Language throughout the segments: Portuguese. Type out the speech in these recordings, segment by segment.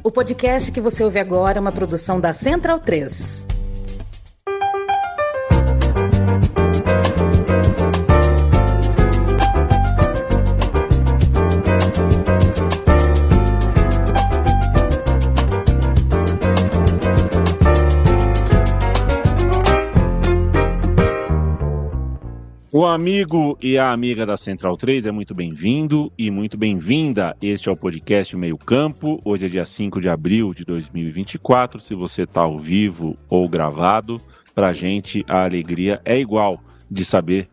O podcast que você ouve agora é uma produção da Central 3. O amigo e a amiga da Central 3 é muito bem-vindo e muito bem-vinda. Este é o podcast Meio Campo. Hoje é dia 5 de abril de 2024. Se você está ao vivo ou gravado, para a gente a alegria é igual de saber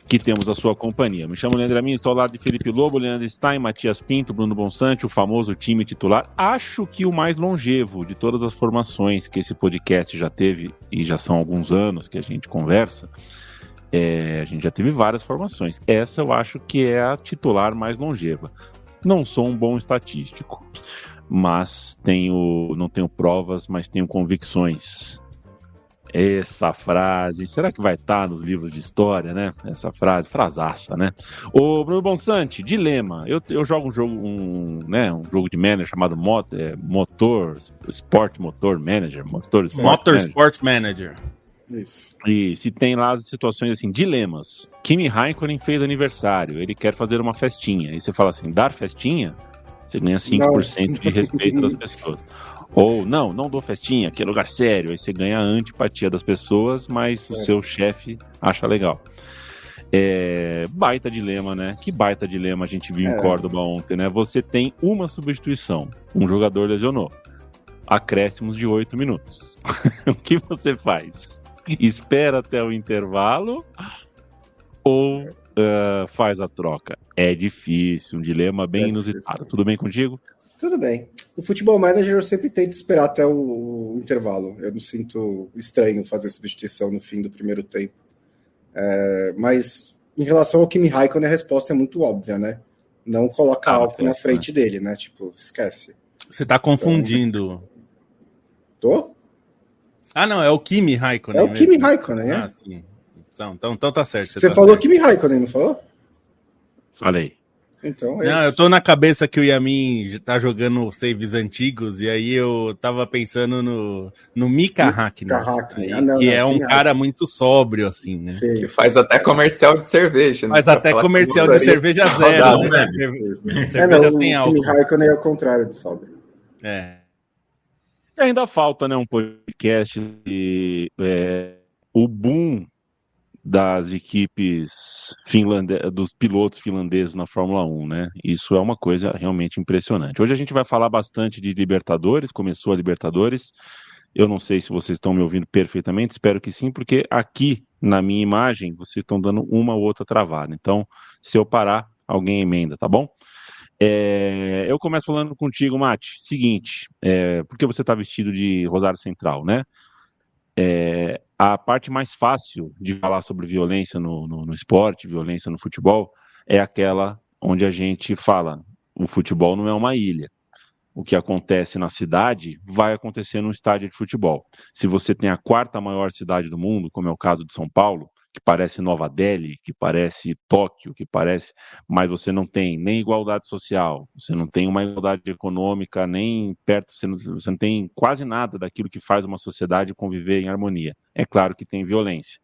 que temos a sua companhia. Me chamo Leandro Amin, estou ao lado de Felipe Lobo, Leandro Stein, Matias Pinto, Bruno Bonsante, o famoso time titular. Acho que o mais longevo de todas as formações que esse podcast já teve, e já são alguns anos que a gente conversa. A gente já teve várias formações. Essa eu acho que é a titular mais longeva. Não sou um bom estatístico, mas não tenho provas, mas tenho convicções. Essa frase, será que vai estar nos livros de história, né? Essa frase, frasaça, né? Ô, Bruno Bonsante, dilema. Eu jogo um jogo de manager chamado Sport Manager. Motorsport Manager. Isso. E se tem lá as situações assim, dilemas. Kimi Raikkonen fez aniversário, ele quer fazer uma festinha. E você fala assim, dar festinha? Você ganha 5% de respeito das pessoas. Ou, não dou festinha, que é lugar sério. Aí você ganha a antipatia das pessoas, mas o seu chefe acha legal. Baita dilema, né? Que baita dilema a gente viu em Córdoba ontem, né? Você tem uma substituição, um jogador lesionou. Acréscimos de 8 minutos. O que você faz? Espera até o intervalo ou faz a troca? É difícil, um dilema bem inusitado. Tudo bem contigo? Tudo bem. No Futebol Manager eu sempre tento esperar até o intervalo. Eu não sinto estranho fazer substituição no fim do primeiro tempo. Mas em relação ao Kimi Raikkonen, a resposta é muito óbvia, né? Não coloca álcool na frente dele, né? Tipo, esquece. Você tá confundindo. Tô? Ah, não, é o Kimi Raikkonen. É o Kimi Raikkonen, Ah, sim. Então tá certo. Você tá falou certo. Kimi Raikkonen, não falou? Falei. Então Não, eu tô na cabeça que o Yamin tá jogando saves antigos, e aí eu tava pensando no Mika Hakkinen, que é um cara muito sóbrio, assim, né? Sim. Que faz até comercial de cerveja. Faz até comercial de cerveja zero, né? Cerveja sem álcool. O Kimi Raikkonen é o contrário de sóbrio. E ainda falta, né, um podcast de o boom das equipes dos pilotos finlandeses na Fórmula 1, né? Isso é uma coisa realmente impressionante. Hoje a gente vai falar bastante de Libertadores, começou a Libertadores. Eu não sei se vocês estão me ouvindo perfeitamente, espero que sim, porque aqui na minha imagem vocês estão dando uma ou outra travada. Então, se eu parar, alguém emenda, tá bom? Eu começo falando contigo, Mati. Seguinte, porque você está vestido de Rosário Central, né? A parte mais fácil de falar sobre violência no esporte, violência no futebol, é aquela onde a gente fala, o futebol não é uma ilha. O que acontece na cidade vai acontecer num estádio de futebol. Se você tem a quarta maior cidade do mundo, como é o caso de São Paulo, que parece Nova Delhi, que parece Tóquio, mas você não tem nem igualdade social, você não tem uma igualdade econômica, nem perto, você não tem quase nada daquilo que faz uma sociedade conviver em harmonia. É claro que tem violência.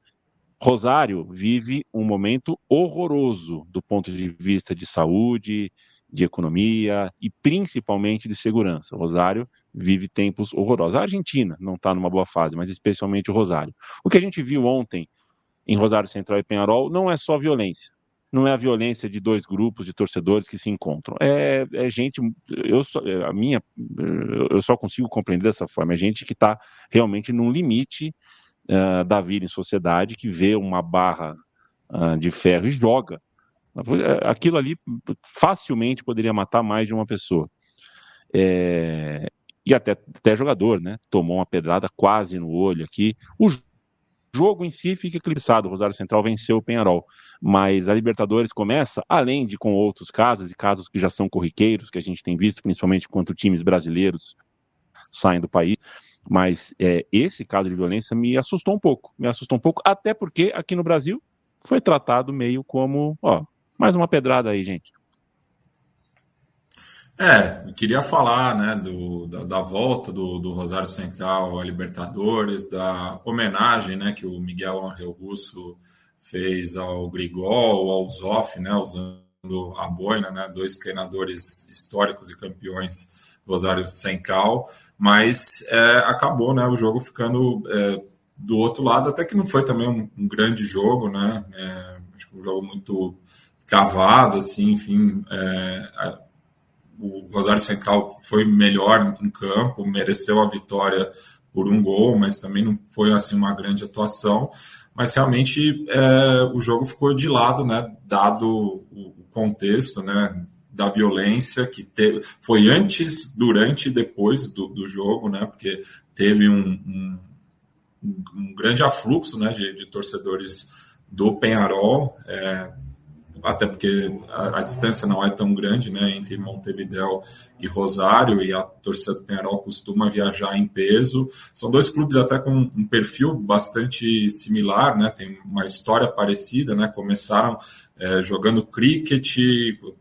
Rosário vive um momento horroroso do ponto de vista de saúde, de economia e principalmente de segurança. Rosário vive tempos horrorosos. A Argentina não está numa boa fase, mas especialmente o Rosário. O que a gente viu ontem em Rosário Central e Penharol não é só violência. Não é a violência de dois grupos de torcedores que se encontram. É gente, eu só consigo compreender dessa forma. É gente que está realmente num limite da vida em sociedade, que vê uma barra de ferro e joga. Aquilo ali facilmente poderia matar mais de uma pessoa. E até jogador, né? Tomou uma pedrada quase no olho aqui. O jogo em si fica eclipsado. O Rosário Central venceu o Penharol, mas a Libertadores começa, além de com outros casos, e casos que já são corriqueiros, que a gente tem visto, principalmente quando times brasileiros saem do país, mas esse caso de violência me assustou um pouco, até porque aqui no Brasil foi tratado meio como, mais uma pedrada aí, gente. Eu queria falar, né, da volta do Rosário Central à Libertadores, da homenagem, né, que o Miguel Ángel Russo fez ao Grigol, ao Zoff, né, usando a boina, né, 2 treinadores históricos e campeões do Rosário Central, mas acabou, né, o jogo ficando do outro lado, até que não foi também um grande jogo, né, acho que um jogo muito travado, assim, enfim, o Rosário Central foi melhor em campo, mereceu a vitória por 1 gol, mas também não foi assim uma grande atuação. Mas realmente o jogo ficou de lado, né? Dado o contexto, né? Da violência que foi antes, durante e depois do jogo, né? Porque teve um grande afluxo, né? De torcedores do Peñarol. Até porque a distância não é tão grande, né, entre Montevidéu e Rosário, e a torcida do Peñarol costuma viajar em peso. São 2 clubes até com um perfil bastante similar, né, tem uma história parecida, né, começaram jogando cricket,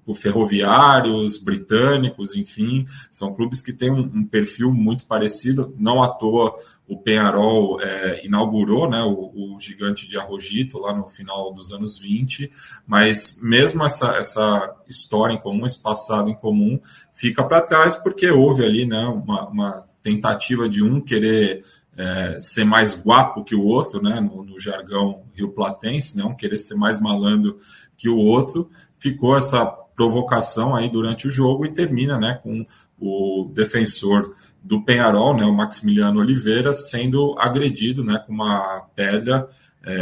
por ferroviários, britânicos, enfim, são clubes que têm um perfil muito parecido, não à toa o Peñarol inaugurou, né, o gigante de Arrojito lá no final dos anos 20, mas mesmo essa história em comum, esse passado em comum, fica para trás porque houve ali, né, uma tentativa de um querer ser mais guapo que o outro, né, no jargão rioplatense, né, um querer ser mais malandro que o outro, ficou essa provocação aí durante o jogo e termina, né, com o defensor do Peñarol, né, o Maximiliano Oliveira, sendo agredido, né, com uma pedra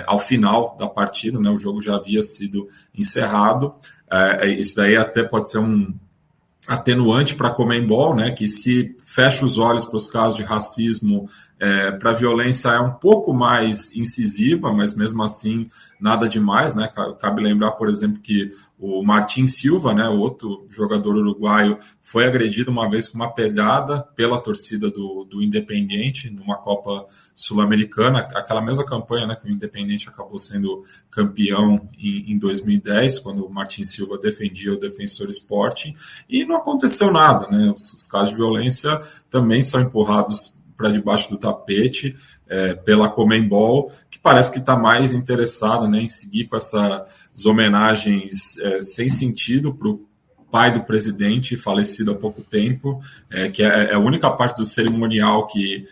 ao final da partida, né, o jogo já havia sido encerrado. Isso daí até pode ser um atenuante para a Conmebol, né, que se fecha os olhos para os casos de racismo, para a violência é um pouco mais incisiva, mas mesmo assim nada demais, né? Cabe lembrar, por exemplo, que o Martin Silva, né, outro jogador uruguaio, foi agredido uma vez com uma pedrada pela torcida do Independiente numa Copa Sul-Americana, aquela mesma campanha, né, que o Independiente acabou sendo campeão em 2010, quando o Martin Silva defendia o Defensor Sporting, e não aconteceu nada, né? Os casos de violência também são empurrados para debaixo do tapete pela Conmebol, que parece que está mais interessada, né, em seguir com essas homenagens sem sentido para o pai do presidente, falecido há pouco tempo, que é a única parte do cerimonial que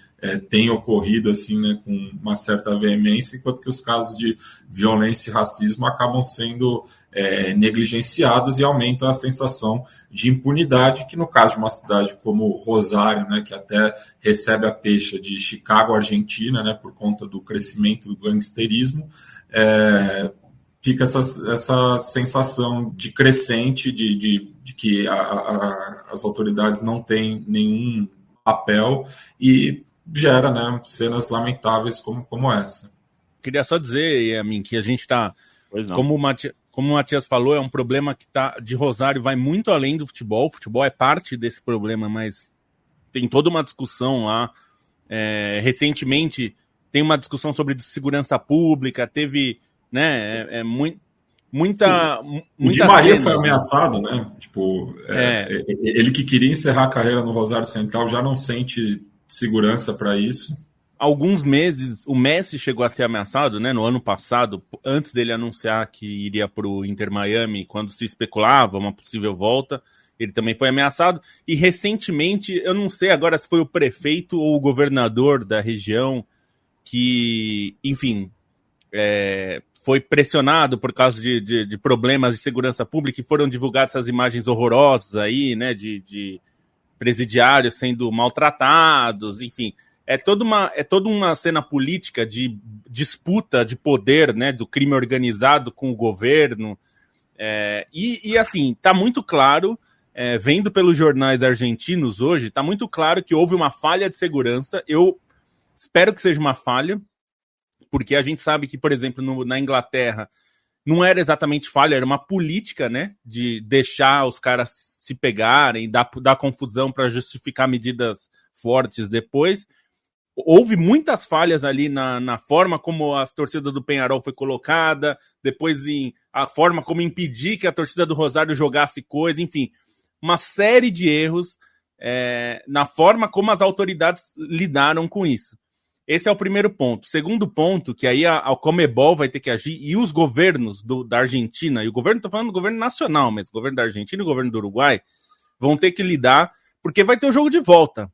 tem ocorrido assim, né, com uma certa veemência, enquanto que os casos de violência e racismo acabam sendo negligenciados e aumentam a sensação de impunidade, que no caso de uma cidade como Rosário, né, que até recebe a pecha de Chicago, Argentina, né, por conta do crescimento do gangsterismo, fica essa sensação de crescente, de que as autoridades não têm nenhum papel e gera, né, cenas lamentáveis como essa. Queria só dizer, Yamin, que a gente está, como o Matias falou, é um problema que tá de Rosário, vai muito além do futebol. O futebol é parte desse problema, mas tem toda uma discussão lá. Recentemente tem uma discussão sobre segurança pública, teve, né, muita o Di Maria foi ameaçado, né? Tipo, ele que queria encerrar a carreira no Rosário Central já não sente segurança para isso. Alguns meses, o Messi chegou a ser ameaçado, né, no ano passado, antes dele anunciar que iria para o Inter Miami, quando se especulava uma possível volta, ele também foi ameaçado. E recentemente, eu não sei agora se foi o prefeito ou o governador da região que, enfim, foi pressionado por causa de problemas de segurança pública, e foram divulgadas essas imagens horrorosas aí, né, de presidiários sendo maltratados, enfim. É toda uma cena política de disputa de poder, né, do crime organizado com o governo. E assim, está muito claro, vendo pelos jornais argentinos hoje, está muito claro que houve uma falha de segurança. Eu espero que seja uma falha, porque a gente sabe que, por exemplo, na Inglaterra, não era exatamente falha, era uma política, né, de deixar os caras se pegarem, dar confusão para justificar medidas fortes depois. Houve muitas falhas ali na forma como a torcida do Peñarol foi colocada, depois a forma como impedir que a torcida do Rosário jogasse coisa, enfim. uma série de erros na forma como as autoridades lidaram com isso. Esse é o primeiro ponto. Segundo ponto, que aí a Conmebol vai ter que agir, e os governos da Argentina, e o governo, estou falando do governo nacional, mas o governo da Argentina e o governo do Uruguai vão ter que lidar, porque vai ter o jogo de volta.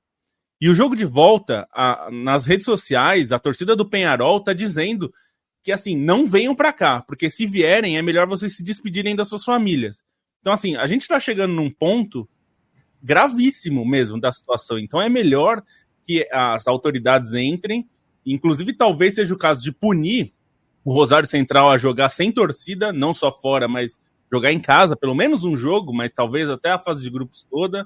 E o jogo de volta, nas redes sociais, a torcida do Peñarol está dizendo que, assim, não venham para cá, porque se vierem, é melhor vocês se despedirem das suas famílias. Então, assim, a gente está chegando num ponto gravíssimo mesmo da situação. Então, é melhor que as autoridades entrem, inclusive talvez seja o caso de punir o Rosário Central a jogar sem torcida, não só fora, mas jogar em casa, pelo menos um jogo, mas talvez até a fase de grupos toda.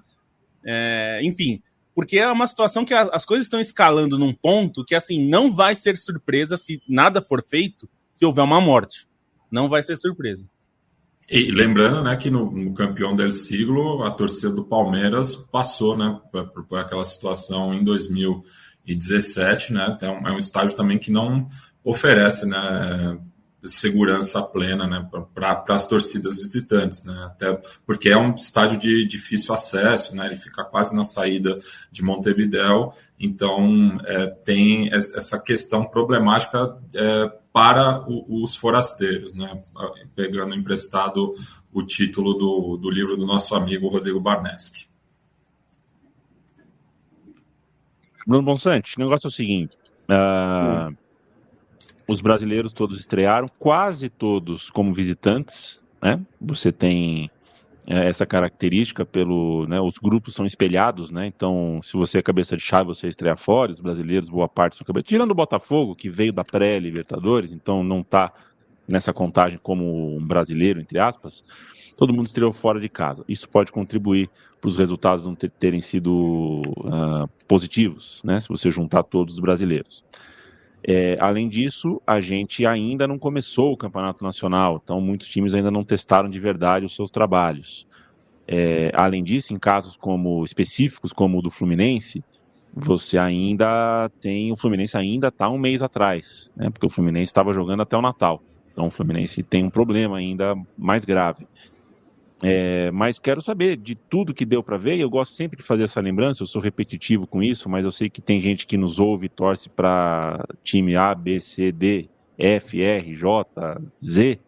Enfim, porque é uma situação que as coisas estão escalando num ponto que, assim, não vai ser surpresa se nada for feito, se houver uma morte. Não vai ser surpresa. E lembrando, né, que no campeão del siglo, a torcida do Palmeiras passou, né, por aquela situação em 2017, né, é um estádio também que não oferece, né, segurança plena, né, para as torcidas visitantes, né, até porque é um estádio de difícil acesso, né, ele fica quase na saída de Montevidéu, então tem essa questão problemática para os forasteiros, né, pegando emprestado o título do livro do nosso amigo Rodrigo Barneski. Bruno Bonsante, o negócio é o seguinte, os brasileiros todos estrearam, quase todos como visitantes, né? Você tem essa característica os grupos são espelhados, né? Então, se você é cabeça de chave, você estreia fora, os brasileiros, boa parte são cabeça. Tirando o Botafogo, que veio da pré-Libertadores, então não está nessa contagem como um brasileiro, entre aspas, todo mundo estreou fora de casa. Isso pode contribuir para os resultados não terem sido positivos, né? Se você juntar todos os brasileiros. Além disso, a gente ainda não começou o Campeonato Nacional, então muitos times ainda não testaram de verdade os seus trabalhos. Além disso, em casos específicos como o do Fluminense, o Fluminense ainda está um mês atrás, né, porque o Fluminense estava jogando até o Natal, então o Fluminense tem um problema ainda mais grave. Mas quero saber de tudo que deu para ver, e eu gosto sempre de fazer essa lembrança, eu sou repetitivo com isso, mas eu sei que tem gente que nos ouve e torce para time A, B, C, D, F, R, J, Z,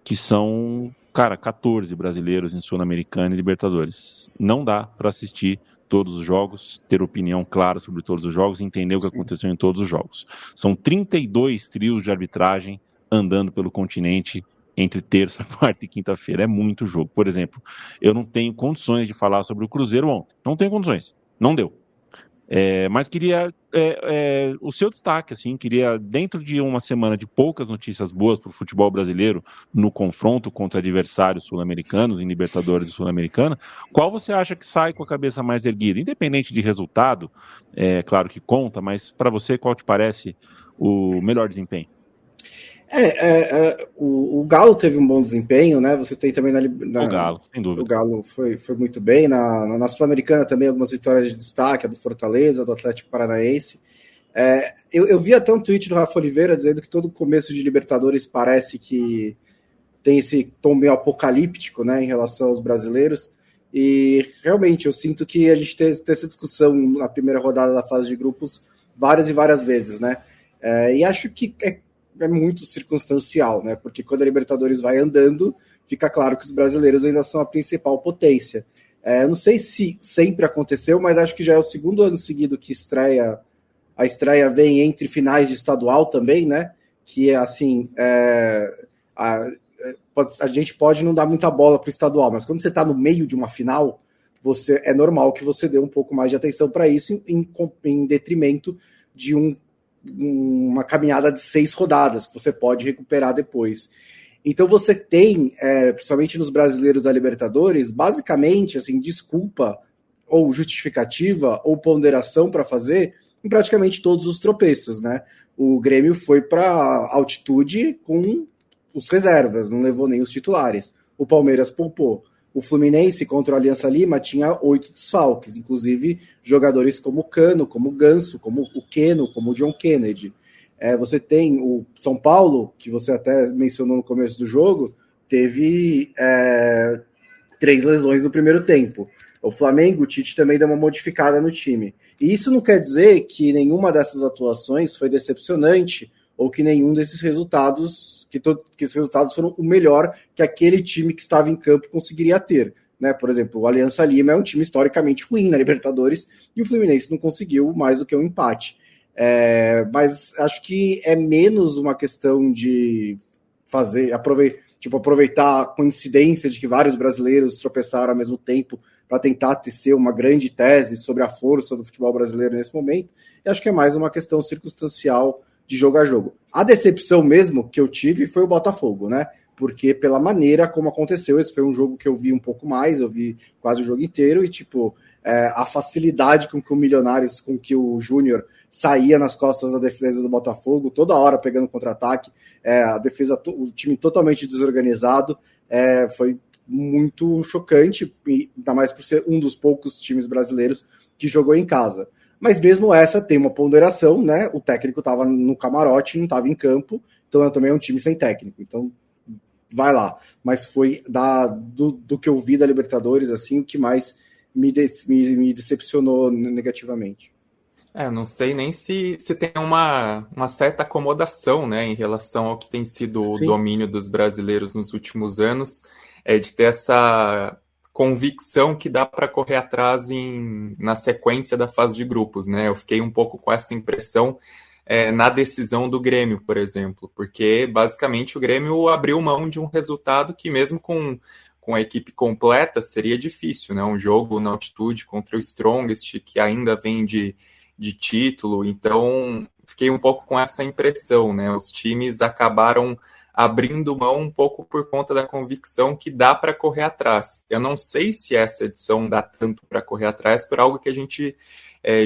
que são, 14 brasileiros em Sul-Americana e Libertadores. Não dá para assistir todos os jogos, ter opinião clara sobre todos os jogos, entender o que aconteceu em todos os jogos. São 32 trios de arbitragem andando pelo continente entre terça, quarta e quinta-feira. É muito jogo. Por exemplo, eu não tenho condições de falar sobre o Cruzeiro ontem. Não tenho condições. Não deu. Mas queria o seu destaque, assim, queria, dentro de uma semana de poucas notícias boas para o futebol brasileiro, no confronto contra adversários sul-americanos, em Libertadores e Sul-Americana, qual você acha que sai com a cabeça mais erguida? Independente de resultado, claro que conta, mas para você, qual te parece o melhor desempenho? O Galo teve um bom desempenho, né? Você tem também o Galo, sem dúvida. O Galo foi muito bem. Na Sul-Americana também algumas vitórias de destaque, a do Fortaleza, do Atlético Paranaense. Eu vi até um tweet do Rafa Oliveira dizendo que todo começo de Libertadores parece que tem esse tom meio apocalíptico, né, em relação aos brasileiros. E realmente eu sinto que a gente tem essa discussão na primeira rodada da fase de grupos várias e várias vezes, né? E acho que é muito circunstancial, né? Porque quando a Libertadores vai andando, fica claro que os brasileiros ainda são a principal potência. Eu não sei se sempre aconteceu, mas acho que já é o segundo ano seguido que a estreia vem entre finais de estadual também, né? Que é assim, a gente pode não dar muita bola para o estadual, mas quando você está no meio de uma final, é normal que você dê um pouco mais de atenção para isso em detrimento de uma caminhada de 6 rodadas, que você pode recuperar depois. Então você tem, principalmente nos brasileiros da Libertadores, basicamente, assim, desculpa, ou justificativa, ou ponderação para fazer em praticamente todos os tropeços, né? O Grêmio foi para altitude com os reservas, não levou nem os titulares. O Palmeiras poupou. O Fluminense contra o Aliança Lima tinha 8 desfalques, inclusive jogadores como o Cano, como o Ganso, como o Keno, como o John Kennedy. Você tem o São Paulo, que você até mencionou no começo do jogo, teve 3 lesões no primeiro tempo. O Flamengo, o Tite também deu uma modificada no time. E isso não quer dizer que nenhuma dessas atuações foi decepcionante ou que nenhum desses resultados, que esses resultados foram o melhor que aquele time que estava em campo conseguiria ter. Né? Por exemplo, o Aliança Lima é um time historicamente ruim na Libertadores e o Fluminense não conseguiu mais do que um empate. Mas acho que é menos uma questão de aproveitar a coincidência de que vários brasileiros tropeçaram ao mesmo tempo para tentar tecer uma grande tese sobre a força do futebol brasileiro nesse momento. E acho que é mais uma questão circunstancial de jogo a jogo. A decepção mesmo que eu tive foi o Botafogo, né? Porque pela maneira como aconteceu, esse foi um jogo que eu vi um pouco mais, eu vi quase o jogo inteiro, e a facilidade com que o Milionários, com que o Júnior saía nas costas da defesa do Botafogo, toda hora pegando contra-ataque, a defesa, o time totalmente desorganizado, foi muito chocante, ainda mais por ser um dos poucos times brasileiros que jogou em casa. Mas mesmo essa tem uma ponderação, né? O técnico estava no camarote, não estava em campo, então também é um time sem técnico, então vai lá. Mas foi do que eu vi da Libertadores, assim, o que mais me decepcionou negativamente. Não sei nem se tem uma certa acomodação, né, em relação ao que tem sido o domínio dos brasileiros nos últimos anos, de ter essa convicção que dá para correr atrás na sequência da fase de grupos, né? Eu fiquei um pouco com essa impressão na decisão do Grêmio, por exemplo, porque basicamente o Grêmio abriu mão de um resultado que mesmo com a equipe completa seria difícil, né? Um jogo na altitude contra o Strongest, que ainda vem de título, então fiquei um pouco com essa impressão, né? Os times acabaram abrindo mão um pouco por conta da convicção que dá para correr atrás. Eu não sei se essa edição dá tanto para correr atrás por algo que a gente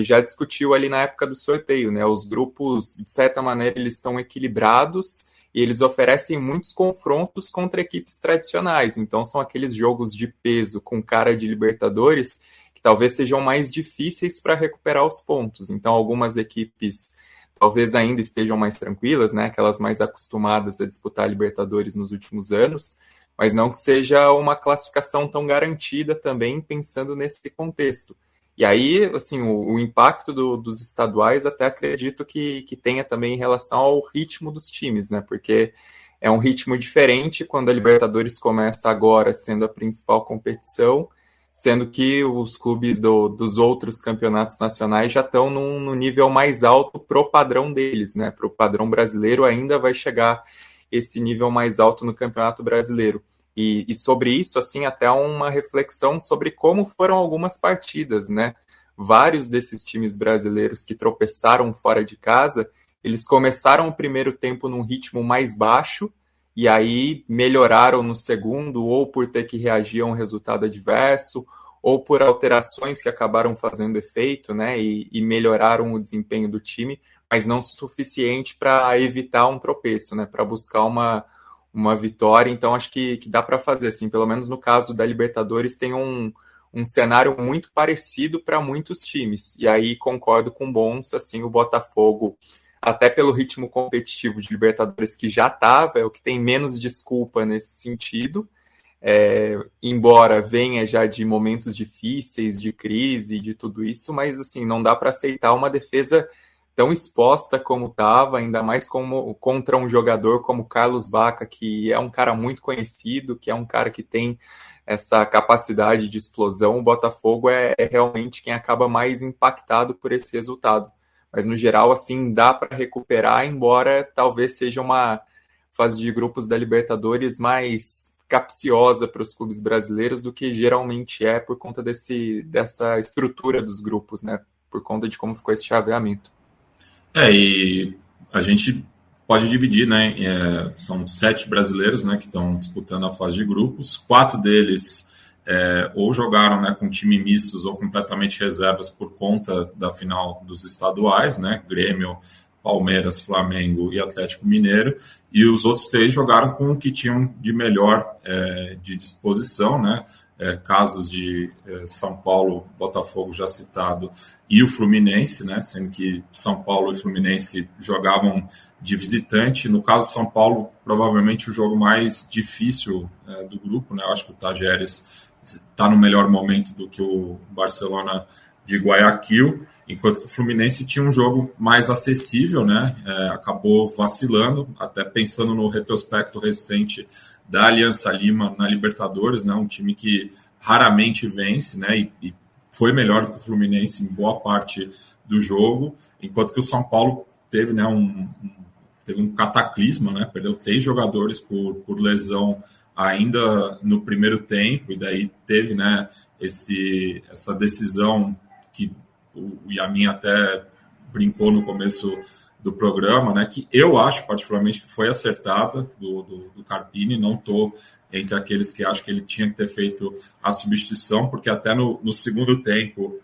já discutiu ali na época do sorteio, né? Os grupos, de certa maneira, eles estão equilibrados e eles oferecem muitos confrontos contra equipes tradicionais. Então, são aqueles jogos de peso com cara de Libertadores que talvez sejam mais difíceis para recuperar os pontos. Então, algumas equipes talvez ainda estejam mais tranquilas, né? Aquelas mais acostumadas a disputar a Libertadores nos últimos anos, mas não que seja uma classificação tão garantida também pensando nesse contexto. E aí, assim, o impacto dos estaduais até acredito que tenha também em relação ao ritmo dos times, né? Porque é um ritmo diferente quando a Libertadores começa agora sendo a principal competição, sendo que os clubes dos outros campeonatos nacionais já estão no nível mais alto pro padrão deles, né? Pro padrão brasileiro ainda vai chegar esse nível mais alto no Campeonato Brasileiro. E sobre isso, assim, até uma reflexão sobre como foram algumas partidas, né? Vários desses times brasileiros que tropeçaram fora de casa, eles começaram o primeiro tempo num ritmo mais baixo e aí melhoraram no segundo, ou por ter que reagir a um resultado adverso, ou por alterações que acabaram fazendo efeito, né? E melhoraram o desempenho do time, mas não o suficiente para evitar um tropeço, né? Para buscar uma vitória. Então acho que dá para fazer, assim, pelo menos no caso da Libertadores tem um cenário muito parecido para muitos times, e aí concordo com o Bons, assim, o Botafogo, até pelo ritmo competitivo de Libertadores que já estava, é o que tem menos desculpa nesse sentido, embora venha já de momentos difíceis, de crise, de tudo isso, mas assim, não dá para aceitar uma defesa tão exposta como estava, ainda mais contra um jogador como Carlos Bacca, que é um cara muito conhecido, que é um cara que tem essa capacidade de explosão. O Botafogo é realmente quem acaba mais impactado por esse resultado. Mas, no geral, assim, dá para recuperar, embora talvez seja uma fase de grupos da Libertadores mais capciosa para os clubes brasileiros do que geralmente é por conta dessa estrutura dos grupos, né? Por conta de como ficou esse chaveamento. E a gente pode dividir, né? São 7 brasileiros, né, que estão disputando a fase de grupos. 4 deles ou jogaram, né, com time mistos ou completamente reservas por conta da final dos estaduais, né? Grêmio, Palmeiras, Flamengo e Atlético Mineiro. E os outros 3 jogaram com o que tinham de melhor de disposição, né? Casos de São Paulo, Botafogo já citado, e o Fluminense, né, sendo que São Paulo e Fluminense jogavam de visitante. No caso São Paulo, provavelmente o jogo mais difícil do grupo, né? Eu acho que o Tajeres está no melhor momento do que o Barcelona de Guayaquil, enquanto que o Fluminense tinha um jogo mais acessível, né? Acabou vacilando, até pensando no retrospecto recente da Aliança Lima na Libertadores, né? Um time que raramente vence, né? E foi melhor do que o Fluminense em boa parte do jogo, enquanto que o São Paulo teve, né, teve um cataclisma, né? Perdeu 3 jogadores por lesão ainda no primeiro tempo, e daí teve, né, essa decisão que o Yamin até brincou no começo do programa, né, que eu acho particularmente que foi acertada do Carpini. Não estou entre aqueles que acham que ele tinha que ter feito a substituição, porque até no segundo tempo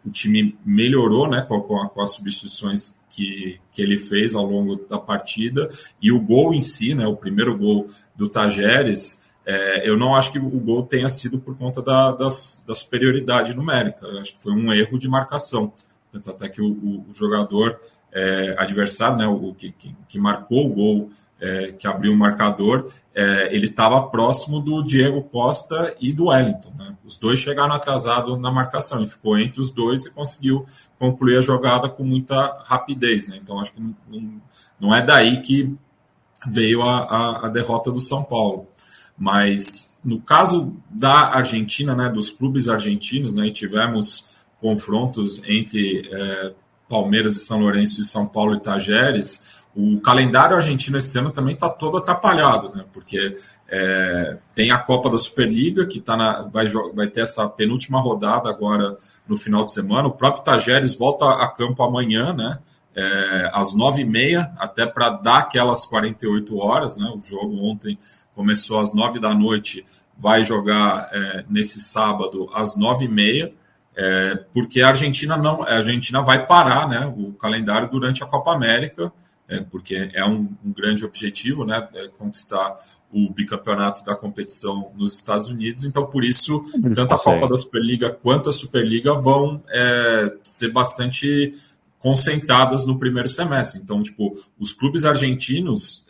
o time melhorou, né, com as substituições que ele fez ao longo da partida, e o gol em si, né, o primeiro gol do Tajeres, eu não acho que o gol tenha sido por conta da superioridade numérica. Eu acho que foi um erro de marcação, tanto até que o jogador adversário, né, que marcou o gol, que abriu o marcador, ele estava próximo do Diego Costa e do Wellington, né? Os dois chegaram atrasados na marcação, ele ficou entre os dois e conseguiu concluir a jogada com muita rapidez, né? Então acho que não é daí que veio a derrota do São Paulo. Mas no caso da Argentina, né, dos clubes argentinos, né, e tivemos confrontos entre Palmeiras e São Lourenço e São Paulo e Tajeres. O calendário argentino esse ano também está todo atrapalhado, né? Porque tem a Copa da Superliga, que vai ter essa penúltima rodada agora no final de semana. O próprio Tajeres volta a campo amanhã, né? Às 9h30, até para dar aquelas 48 horas, né? O jogo ontem começou às 9 da noite, vai jogar nesse sábado às 9h30. Porque a Argentina vai parar, né, o calendário durante a Copa América, porque é um grande objetivo, né, conquistar o bicampeonato da competição nos Estados Unidos. Então, por isso, tanto a Copa da Superliga quanto a Superliga vão ser bastante concentradas no primeiro semestre. Então, tipo, os clubes argentinos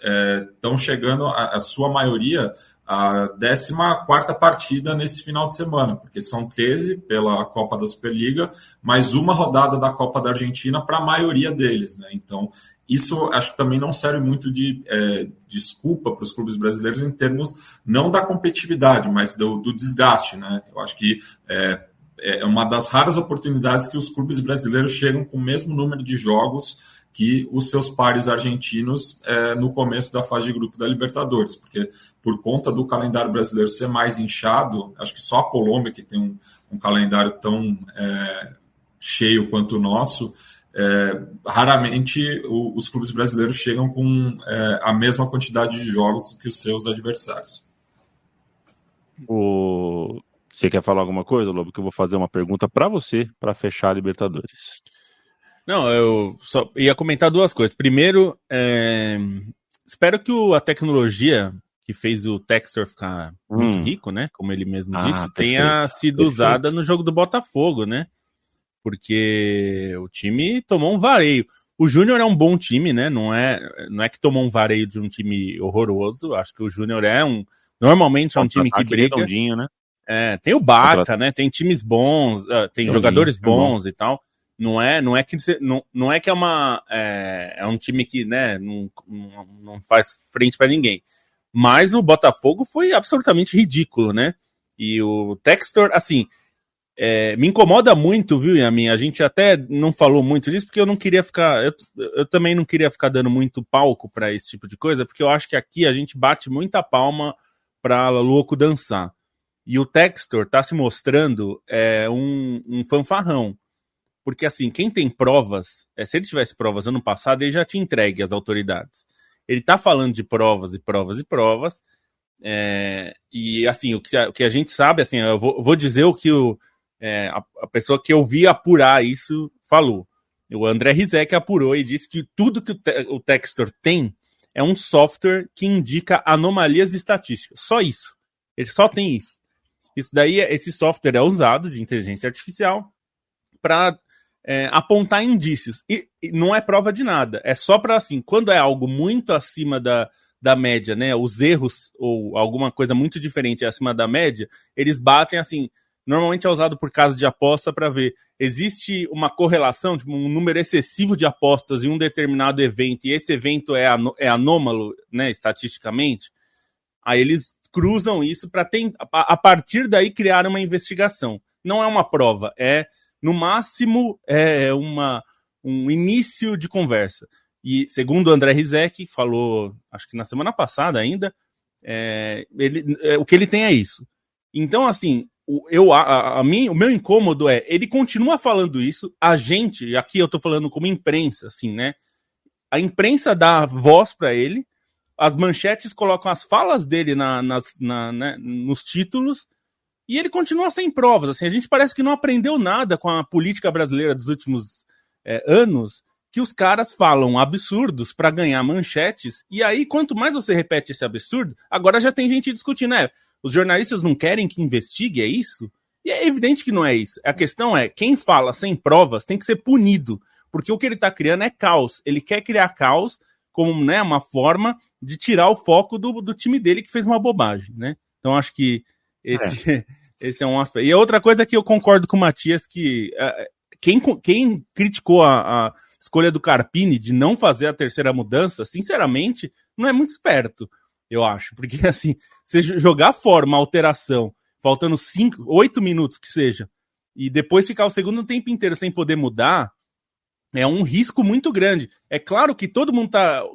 estão chegando, a sua maioria, a 14ª partida nesse final de semana, porque são 13 pela Copa da Superliga, mais uma rodada da Copa da Argentina para a maioria deles, né? Então, isso acho que também não serve muito de desculpa para os clubes brasileiros em termos não da competitividade, mas do desgaste, né? Eu acho que é uma das raras oportunidades que os clubes brasileiros chegam com o mesmo número de jogos que os seus pares argentinos no começo da fase de grupo da Libertadores, porque por conta do calendário brasileiro ser mais inchado, acho que só a Colômbia, que tem um calendário tão cheio quanto o nosso, raramente os clubes brasileiros chegam com a mesma quantidade de jogos que os seus adversários. Você quer falar alguma coisa, Lobo? Que eu vou fazer uma pergunta para você, para fechar a Libertadores. Não, eu só ia comentar 2 coisas. Primeiro, espero que a tecnologia que fez o Textor ficar muito rico, né? Como ele mesmo disse, tenha sido usada no jogo do Botafogo, né? Porque o time tomou um vareio. O Júnior é um bom time, né? Não é que tomou um vareio de um time horroroso. Acho que o Júnior normalmente é um time que briga. Redondinho, né? Tem o Baca, né? Tem times bons, tem jogadores bons e tal. Não é que é um time que, né, não faz frente para ninguém. Mas o Botafogo foi absolutamente ridículo, né? E o Textor, assim, me incomoda muito, viu, Yamin? A gente até não falou muito disso, porque eu não queria ficar... Eu também não queria ficar dando muito palco para esse tipo de coisa, porque eu acho que aqui a gente bate muita palma para louco dançar. E o Textor tá se mostrando um fanfarrão. Porque, assim, quem tem provas, se ele tivesse provas ano passado, ele já tinha entregue às autoridades. Ele tá falando de provas e provas e provas, e, assim, o que a gente sabe, assim, eu vou dizer o que a pessoa que eu vi apurar isso falou. O André Rizek apurou e disse que tudo que o Textor tem é um software que indica anomalias estatísticas. Só isso. Ele só tem isso. Esse software é usado de inteligência artificial para apontar indícios. E não é prova de nada. É só para, assim, quando é algo muito acima da média, né? Os erros ou alguma coisa muito diferente acima da média, eles batem assim. Normalmente é usado por casa de aposta para ver. Existe uma correlação, tipo, um número excessivo de apostas em um determinado evento, e esse evento é anômalo, né, estatisticamente. Aí eles cruzam isso para a partir daí criar uma investigação. Não é uma prova, é no máximo um início de conversa. E segundo o André Rizek, falou, acho que na semana passada ainda, o que ele tem é isso. Então, assim, o meu incômodo ele continua falando isso, a gente, e aqui eu tô falando como imprensa, assim, né? A imprensa dá voz para ele, as manchetes colocam as falas dele né, nos títulos, e ele continua sem provas. Assim, a gente parece que não aprendeu nada com a política brasileira dos últimos anos, que os caras falam absurdos para ganhar manchetes, e aí quanto mais você repete esse absurdo, agora já tem gente discutindo, os jornalistas não querem que investigue, é isso? E é evidente que não é isso. A questão é, quem fala sem provas tem que ser punido, porque o que ele está criando é caos. Ele quer criar caos como, né, uma forma de tirar o foco do time dele que fez uma bobagem, né? Então acho que esse é um aspecto. E a outra coisa que eu concordo com o Matias, que quem criticou a escolha do Carpini de não fazer a terceira mudança, sinceramente, não é muito esperto, eu acho. Porque, assim, você jogar fora uma alteração, faltando 8 minutos que seja, e depois ficar o segundo tempo inteiro sem poder mudar, é um risco muito grande. É claro que todo mundo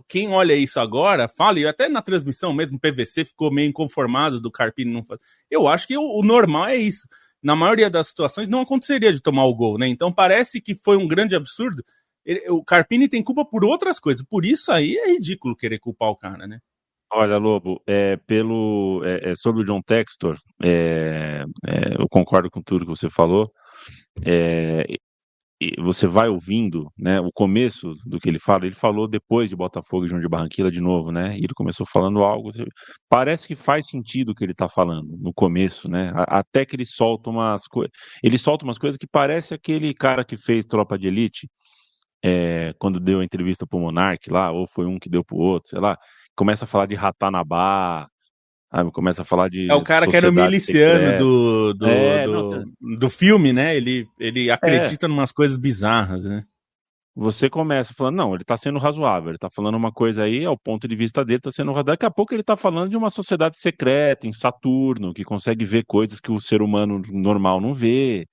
quem olha isso agora, fala, e até na transmissão mesmo, o PVC ficou meio inconformado do Carpini não fazer. Eu acho que o normal é isso. Na maioria das situações não aconteceria de tomar o gol, né? Então parece que foi um grande absurdo. O Carpini tem culpa por outras coisas. Por isso aí é ridículo querer culpar o cara, né? Olha, Lobo, sobre o John Textor, eu concordo com tudo que você falou. Você vai ouvindo, né, o começo do que ele falou depois de Botafogo e João de Barranquilla de novo, né, e ele começou falando algo, parece que faz sentido o que ele está falando no começo, né, até que ele solta umas coisas que parece aquele cara que fez Tropa de Elite, quando deu a entrevista pro Monark lá, ou foi um que deu pro outro, sei lá, começa a falar de Ratanabá, começa a falar de o cara que era o miliciano do filme, né? Ele acredita em umas coisas bizarras, né? Você começa falando, não, ele tá sendo razoável, ele tá falando uma coisa aí, ao ponto de vista dele, tá sendo razoável. Daqui a pouco ele tá falando de uma sociedade secreta, em Saturno, que consegue ver coisas que o ser humano normal não vê.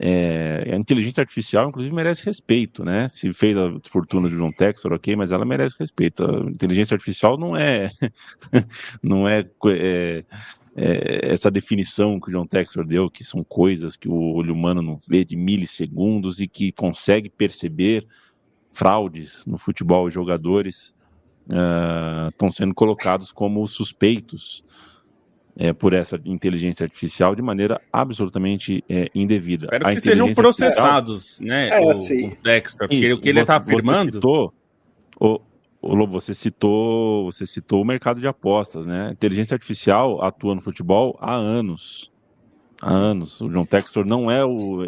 A inteligência artificial, inclusive, merece respeito, né? Se fez a fortuna de John Textor, ok, mas ela merece respeito. A inteligência artificial não é essa definição que o John Textor deu, que são coisas que o olho humano não vê de milissegundos e que consegue perceber fraudes no futebol. Os jogadores estão sendo colocados como suspeitos por essa inteligência artificial de maneira absolutamente indevida. Espero que sejam processados, né, o Textor, porque o que ele está afirmando... Lobo, você citou o mercado de apostas, né? A inteligência artificial atua no futebol há anos. O John Textor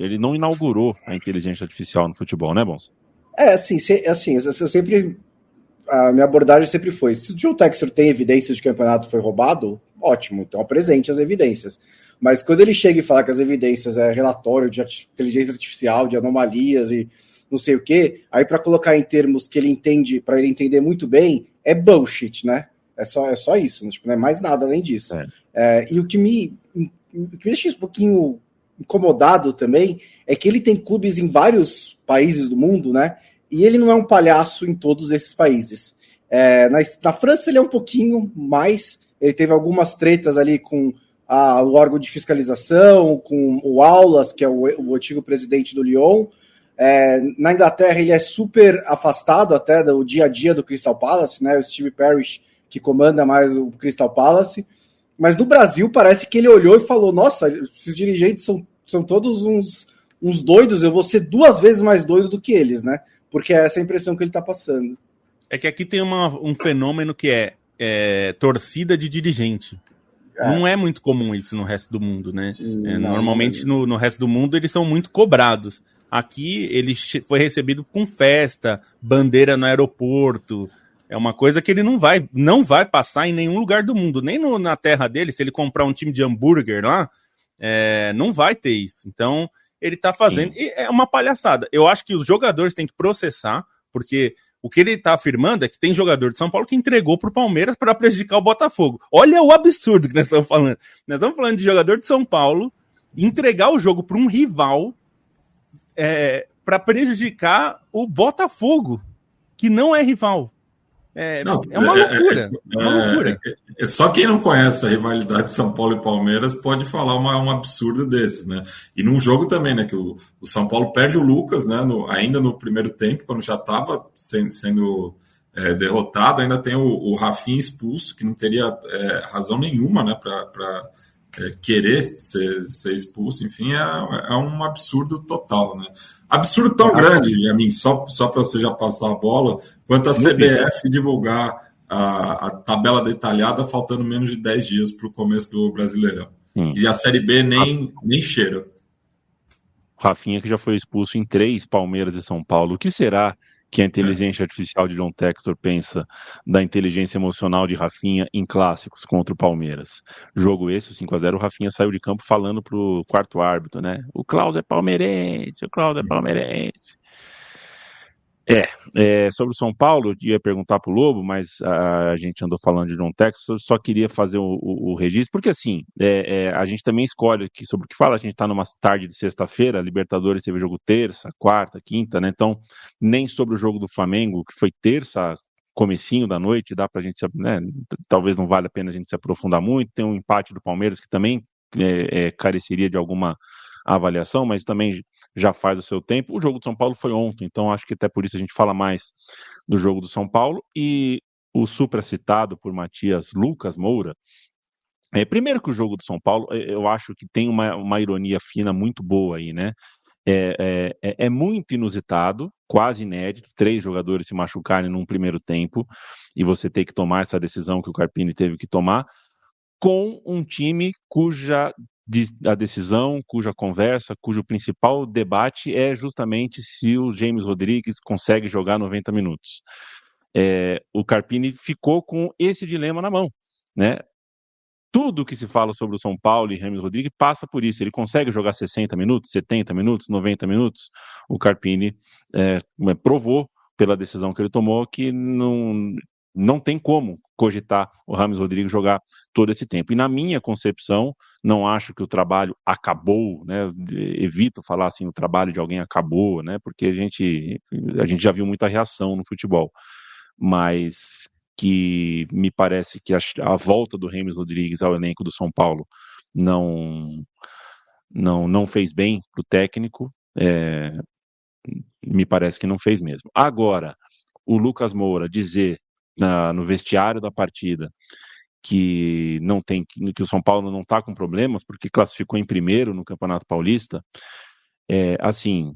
ele não inaugurou a inteligência artificial no futebol, né, Bons? Eu sempre... A minha abordagem sempre foi, se o John Textor tem evidências de que o campeonato foi roubado, ótimo, então apresente as evidências. Mas quando ele chega e fala que as evidências é relatório de inteligência artificial, de anomalias e não sei o quê, aí para colocar em termos que ele entende, para ele entender muito bem, é bullshit, né? É só isso, tipo, não é mais nada além disso. E o que me deixa um pouquinho incomodado também é que ele tem clubes em vários países do mundo, né? E ele não é um palhaço em todos esses países. Na França ele é um pouquinho mais, ele teve algumas tretas ali com o órgão de fiscalização, com o Aulas, que é o antigo presidente do Lyon. Na Inglaterra ele é super afastado até do dia a dia do Crystal Palace, né? O Steve Parish que comanda mais o Crystal Palace. Mas no Brasil parece que ele olhou e falou, nossa, esses dirigentes são todos uns doidos, eu vou ser 2 vezes mais doido do que eles, né? Porque é essa a impressão que ele está passando. É que aqui tem um fenômeno que é torcida de dirigente. Não é muito comum isso no resto do mundo, né? Normalmente no resto do mundo eles são muito cobrados. Aqui ele foi recebido com festa, bandeira no aeroporto, É uma coisa que ele não vai passar em nenhum lugar do mundo, nem na terra dele. Se ele comprar um time de hambúrguer lá, não vai ter isso. Então, ele tá fazendo... E é uma palhaçada. Eu acho que os jogadores têm que processar, porque o que ele tá afirmando é que tem jogador de São Paulo que entregou pro Palmeiras para prejudicar o Botafogo. Olha o absurdo que nós estamos falando. Nós estamos falando de jogador de São Paulo entregar o jogo para um rival para prejudicar o Botafogo, que não é rival. É uma loucura. Uma loucura. Só quem não conhece a rivalidade de São Paulo e Palmeiras pode falar um absurdo desses, né? E num jogo também, né? Que o São Paulo perde o Lucas, né? Ainda no primeiro tempo, quando já estava sendo derrotado, ainda tem o Rafinha expulso, que não teria razão nenhuma, né? Para querer ser expulso, enfim, é um absurdo total, né? Absurdo tão grande, a mim, só para você já passar a bola, quanto a CBF divulgar a tabela detalhada faltando menos de 10 dias para o começo do Brasileirão. Sim. E a Série B nem cheira. Rafinha, que já foi expulso em 3 Palmeiras e São Paulo. O que será que a inteligência artificial de John Textor pensa da inteligência emocional de Rafinha em clássicos contra o Palmeiras? Jogo esse, o 5-0, o Rafinha saiu de campo falando pro quarto árbitro, né? O Klaus é palmeirense, o Klaus é palmeirense. Sobre o São Paulo, eu ia perguntar pro Lobo, mas a gente andou falando de John Textor, só queria fazer o registro, porque assim, a gente também escolhe aqui sobre o que fala, a gente tá numa tarde de sexta-feira, Libertadores teve jogo terça, quarta, quinta, né, então nem sobre o jogo do Flamengo, que foi terça, comecinho da noite, dá pra gente, né, talvez não vale a pena a gente se aprofundar muito, tem um empate do Palmeiras que também careceria de alguma avaliação, mas também já faz o seu tempo. O jogo do São Paulo foi ontem, então acho que até por isso a gente fala mais do jogo do São Paulo. E o supracitado por Matias Lucas Moura, primeiro que o jogo do São Paulo, eu acho que tem uma ironia fina muito boa aí, né? É muito inusitado, quase inédito, 3 jogadores se machucarem num primeiro tempo e você ter que tomar essa decisão que o Carpini teve que tomar com um time cuja decisão, cuja conversa, cujo principal debate é justamente se o James Rodrigues consegue jogar 90 minutos. O Carpini ficou com esse dilema na mão, né? Tudo que se fala sobre o São Paulo e James Rodrigues passa por isso. Ele consegue jogar 60 minutos, 70 minutos, 90 minutos? O Carpini provou pela decisão que ele tomou que não tem como cogitar o James Rodrigues jogar todo esse tempo. E na minha concepção, não acho que o trabalho acabou, né? Evito falar assim, o trabalho de alguém acabou, né? Porque a gente já viu muita reação no futebol. Mas que me parece que a volta do James Rodrigues ao elenco do São Paulo não fez bem para o técnico, me parece que não fez mesmo. Agora, o Lucas Moura dizer no vestiário da partida que o São Paulo não está com problemas porque classificou em primeiro no Campeonato Paulista, assim,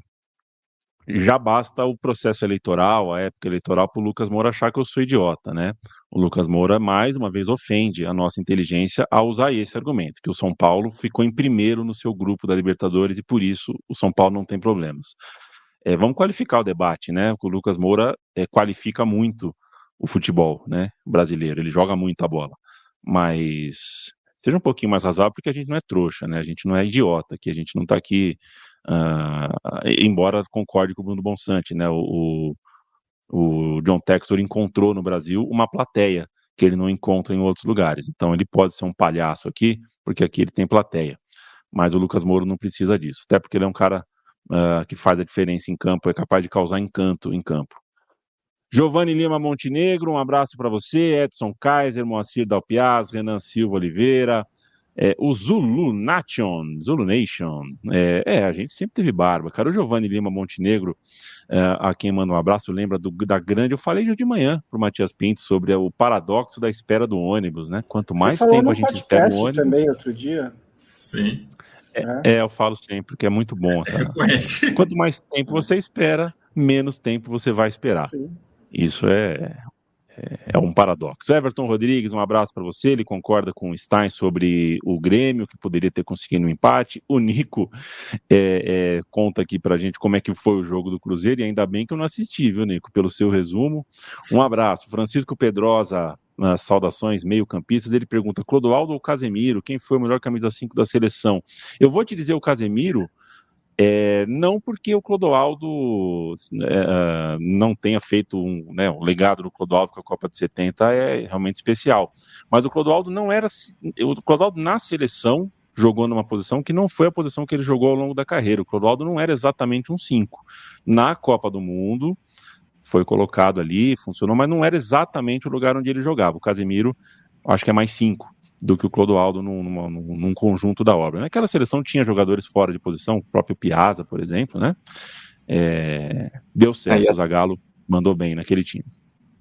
já basta o processo eleitoral, a época eleitoral, para o Lucas Moura achar que eu sou idiota, né? O Lucas Moura, mais uma vez, ofende a nossa inteligência ao usar esse argumento, que o São Paulo ficou em primeiro no seu grupo da Libertadores e por isso o São Paulo não tem problemas. Vamos qualificar o debate, né? O Lucas Moura qualifica muito o futebol, né, brasileiro, ele joga muita bola, mas seja um pouquinho mais razoável, porque a gente não é trouxa, né, a gente não é idiota, que a gente não está aqui, embora concorde com o Bruno Bonsante, né, o John Textor encontrou no Brasil uma plateia que ele não encontra em outros lugares, então ele pode ser um palhaço aqui, porque aqui ele tem plateia, mas o Lucas Moura não precisa disso, até porque ele é um cara que faz a diferença em campo, é capaz de causar encanto em campo. Giovanni Lima Montenegro, um abraço para você, Edson Kaiser, Moacir Dalpiaz, Renan Silva Oliveira, o Zulu Nation, a gente sempre teve barba, cara. O Giovanni Lima Montenegro, a quem manda um abraço, lembra da grande, eu falei de manhã pro Matias Pinto sobre o paradoxo da espera do ônibus, né? Quanto mais tempo a gente espera o ônibus... também outro dia. Sim. Eu falo sempre que é muito bom. Quanto mais tempo você espera, menos tempo você vai esperar. Sim. Isso é é um paradoxo. Everton Rodrigues, um abraço para você. Ele concorda com o Stein sobre o Grêmio, que poderia ter conseguido um empate. O Nico conta aqui para a gente como é que foi o jogo do Cruzeiro, e ainda bem que eu não assisti, viu, Nico, pelo seu resumo. Um abraço. Francisco Pedrosa, nas saudações meio-campistas, ele pergunta: Clodoaldo ou Casemiro? Quem foi o melhor camisa 5 da seleção? Eu vou te dizer o Casemiro. Não porque o Clodoaldo não tenha feito o legado do Clodoaldo com a Copa de 70 é realmente especial, mas o Clodoaldo na seleção jogou numa posição que não foi a posição que ele jogou ao longo da carreira. O Clodoaldo não era exatamente um 5. Na Copa do Mundo foi colocado ali, funcionou, mas não era exatamente o lugar onde ele jogava. O Casemiro acho que é mais 5 do que o Clodoaldo num conjunto da obra. Naquela seleção tinha jogadores fora de posição, o próprio Piazza, por exemplo, né? Deu certo, o Zagallo mandou bem naquele time.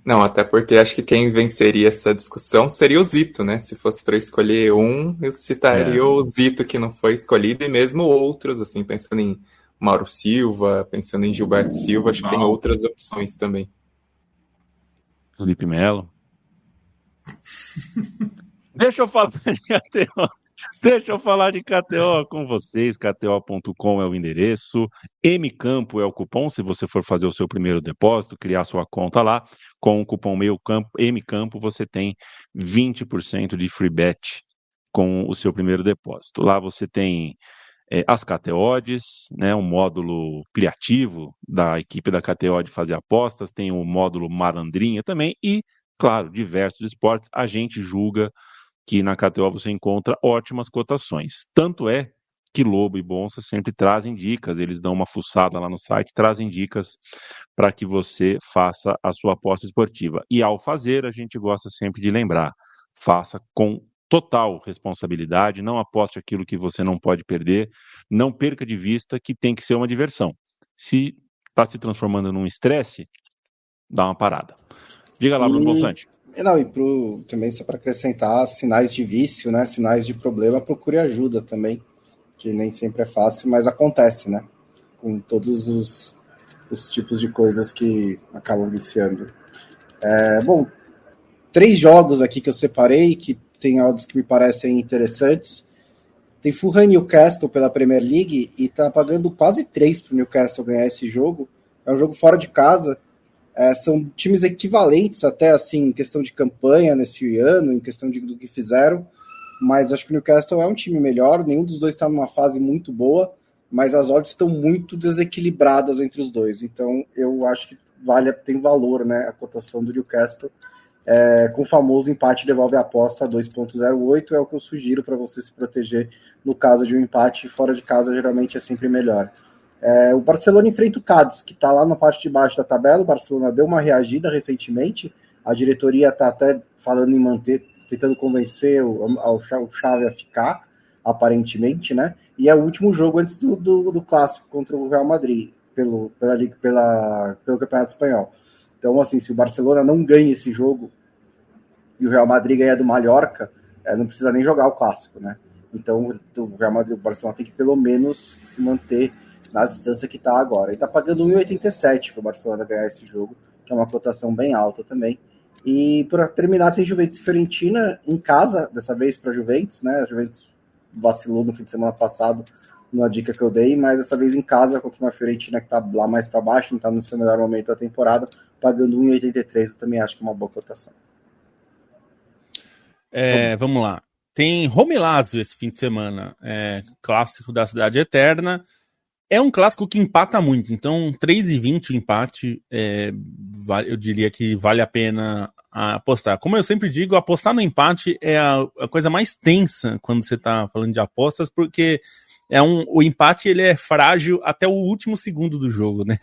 Não, até porque acho que quem venceria essa discussão seria o Zito, né? Se fosse para escolher um, eu citaria o Zito, que não foi escolhido, e mesmo outros, assim, pensando em Mauro Silva, pensando em Gilberto Silva, acho que tem outras opções também. Felipe Melo. Deixa eu falar de KTO. Deixa eu falar de KTO com vocês. KTO.com é o endereço. MCampo é o cupom. Se você for fazer o seu primeiro depósito, criar sua conta lá, com o cupom MCampo, você tem 20% de free bet com o seu primeiro depósito. Lá você tem as KTOs, né, um módulo criativo da equipe da KTO de fazer apostas, tem o módulo Malandrinha também e, claro, diversos esportes. A gente julga que na KTO você encontra ótimas cotações. Tanto é que Lobo e Bonsa sempre trazem dicas, eles dão uma fuçada lá no site, trazem dicas para que você faça a sua aposta esportiva. E ao fazer, a gente gosta sempre de lembrar, faça com total responsabilidade, não aposte aquilo que você não pode perder, não perca de vista que tem que ser uma diversão. Se está se transformando num estresse, dá uma parada. Diga lá, Bruno Bonsante. Não, e também só para acrescentar sinais de vício, né? Sinais de problema, procure ajuda também, que nem sempre é fácil, mas acontece, né? Com todos os tipos de coisas que acabam viciando. Bom, 3 jogos aqui que eu separei, que tem odds que me parecem interessantes. Tem Fulham e Newcastle pela Premier League e tá pagando quase 3 para o Newcastle ganhar esse jogo. É um jogo fora de casa. São times equivalentes até assim em questão de campanha nesse ano, em questão do que fizeram, mas acho que o Newcastle é um time melhor, nenhum dos dois está numa fase muito boa, mas as odds estão muito desequilibradas entre os dois, então eu acho que tem valor, né, a cotação do Newcastle, com o famoso empate devolve a aposta a 2.08, é o que eu sugiro para você se proteger no caso de um empate fora de casa, geralmente é sempre melhor. O Barcelona enfrenta o Cádiz, que está lá na parte de baixo da tabela. O Barcelona deu uma reagida recentemente, a diretoria está até falando em manter, tentando convencer o Xavi a ficar, aparentemente, né? E é o último jogo antes do clássico contra o Real Madrid, pelo Campeonato Espanhol. Então, assim, se o Barcelona não ganha esse jogo e o Real Madrid ganha do Mallorca, não precisa nem jogar o clássico, né? Então, o Barcelona tem que pelo menos se manter na distância que está agora. Ele está pagando 1,87 para o Barcelona ganhar esse jogo, que é uma cotação bem alta também. E para terminar, tem Juventus e Fiorentina em casa, dessa vez para a Juventus, né? A Juventus vacilou no fim de semana passado numa dica que eu dei, mas dessa vez em casa contra uma Fiorentina que está lá mais para baixo, não está no seu melhor momento da temporada, pagando 1,83. Eu também acho que é uma boa cotação. Vamos lá. Tem Roma e Lazio esse fim de semana, clássico da Cidade Eterna. É um clássico que empata muito, então 3,20 o empate, eu diria que vale a pena apostar. Como eu sempre digo, apostar no empate é a coisa mais tensa quando você está falando de apostas, porque o empate ele é frágil até o último segundo do jogo, né?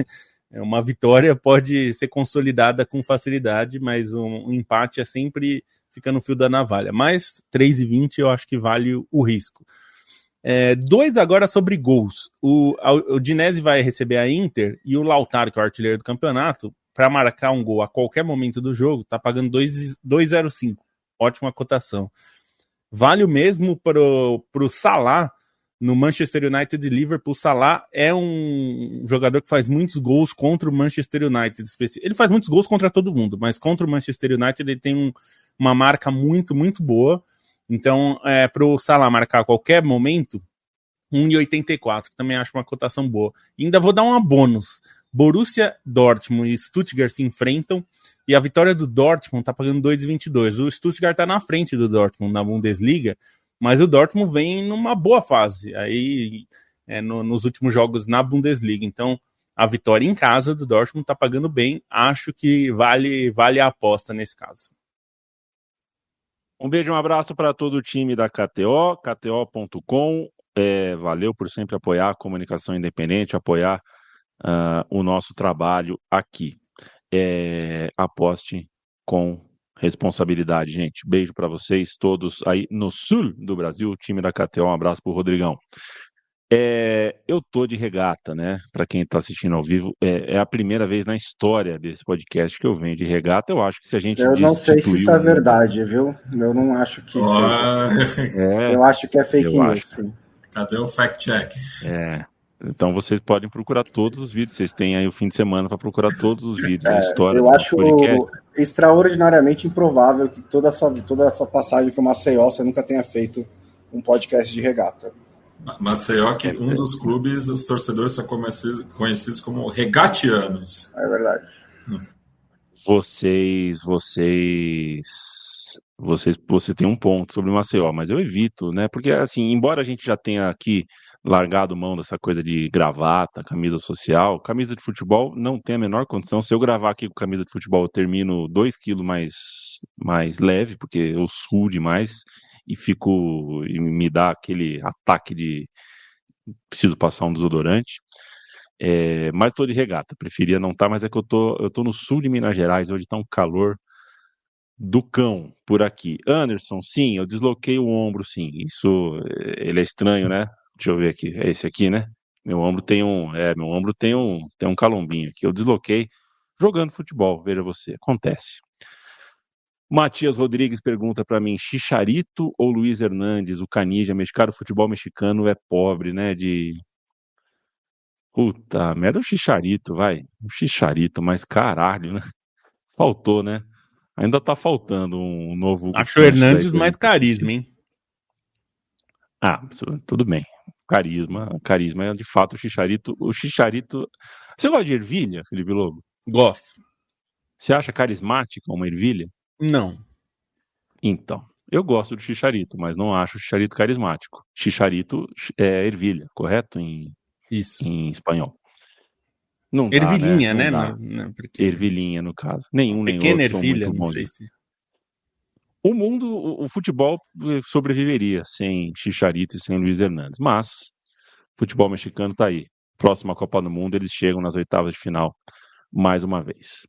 Uma vitória pode ser consolidada com facilidade, mas um empate sempre fica no fio da navalha. Mas 3,20 eu acho que vale o risco. 2 agora sobre gols. O Dinese vai receber a Inter e o Lautaro, que é o artilheiro do campeonato, para marcar um gol a qualquer momento do jogo, tá pagando 2,05. Ótima cotação. Vale o mesmo pro Salah no Manchester United e Liverpool, Salah é um jogador que faz muitos gols contra o Manchester United. Ele faz muitos gols contra todo mundo, mas contra o Manchester United ele tem uma marca muito, muito boa. Então, para o Salah marcar a qualquer momento, 1,84, que também acho uma cotação boa. E ainda vou dar uma bônus. Borussia Dortmund e Stuttgart se enfrentam, e a vitória do Dortmund está pagando 2,22. O Stuttgart está na frente do Dortmund na Bundesliga, mas o Dortmund vem numa boa fase aí nos últimos jogos na Bundesliga. Então, a vitória em casa do Dortmund está pagando bem. Acho que vale a aposta nesse caso. Um beijo, um abraço para todo o time da KTO, kto.com. Valeu por sempre apoiar a comunicação independente, apoiar o nosso trabalho aqui. Aposte com responsabilidade, gente. Beijo para vocês todos aí no sul do Brasil, time da KTO. Um abraço pro Rodrigão. Eu tô de regata, né? Para quem tá assistindo ao vivo, é a primeira vez na história desse podcast que eu venho de regata. Eu acho que se a gente Eu não sei se isso é verdade, viu? Eu não acho que seja. Eu acho que é fake news, sim. Cadê o fact-check? Então vocês podem procurar todos os vídeos. Vocês têm aí o fim de semana para procurar todos os vídeos da história. Eu acho extraordinariamente improvável que toda a sua passagem para Maceió você nunca tenha feito um podcast de regata. Maceió, que um dos clubes, os torcedores são conhecidos como regatianos. É verdade. Você tem um ponto sobre Maceió, mas eu evito, né? Porque, assim, embora a gente já tenha aqui largado mão dessa coisa de gravata, camisa social, camisa de futebol não tem a menor condição. Se eu gravar aqui com camisa de futebol, eu termino 2 quilos mais leve, porque eu suo demais e me dá aquele ataque de preciso passar um desodorante. Mas tô de regata, preferia não estar, mas é que eu tô no sul de Minas Gerais, hoje tá um calor do cão por aqui. Anderson, sim, eu desloquei o ombro, sim. Isso, ele é estranho, né? Deixa eu ver aqui, é esse aqui, né? Meu ombro tem um calombinho aqui. Eu desloquei jogando futebol, veja você, acontece. Matias Rodrigues pergunta para mim, Chicharito ou Luiz Hernandes, o Canija, mexicano, futebol mexicano é pobre, né? Puta merda, o Chicharito, vai. O Chicharito, mas caralho, né? Faltou, né? Ainda tá faltando um novo... Acho o Hernandes mais carisma, hein? Tudo bem. Carisma é de fato o Chicharito. Você gosta de ervilha, Felipe Lobo? Gosto. Você acha carismática uma ervilha? Não. Então, eu gosto do Chicharito, mas não acho o Chicharito carismático. Chicharito é ervilha, correto? Isso. Em espanhol. Não dá, ervilhinha, né? Não, porque... Ervilhinha, no caso. Nenhum nem pequena outro ervilha, são muito não bons. sei se... O futebol sobreviveria sem Chicharito e sem Luiz Hernandes, mas o futebol mexicano tá aí. Próxima Copa do Mundo, eles chegam nas oitavas de final mais uma vez.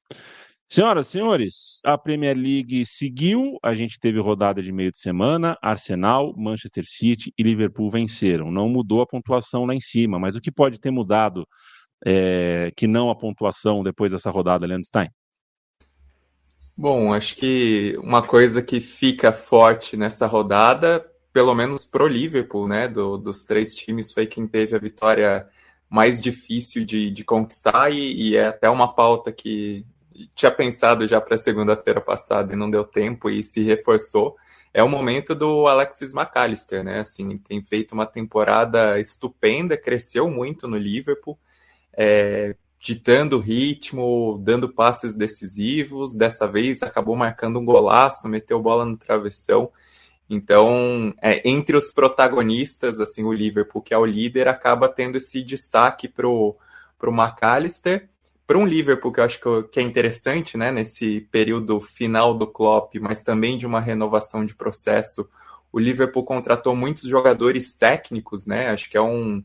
Senhoras e senhores, a Premier League seguiu, a gente teve rodada de meio de semana, Arsenal, Manchester City e Liverpool venceram. Não mudou a pontuação lá em cima, mas o que pode ter mudado que não a pontuação depois dessa rodada, Leandro Stein? Bom, acho que uma coisa que fica forte nessa rodada, pelo menos pro Liverpool, né, dos 3 times, foi quem teve a vitória mais difícil de conquistar e é até uma pauta que tinha pensado já para segunda-feira passada e não deu tempo e se reforçou. É o momento do Alexis McAllister, né, assim, tem feito uma temporada estupenda, cresceu muito no Liverpool, ditando ritmo, dando passes decisivos, dessa vez acabou marcando um golaço, meteu bola no travessão. Então, entre os protagonistas, assim, o Liverpool, que é o líder, acaba tendo esse destaque pro McAllister. Para um Liverpool que eu acho que é interessante, né, nesse período final do Klopp, mas também de uma renovação de processo, o Liverpool contratou muitos jogadores técnicos, né, acho que é um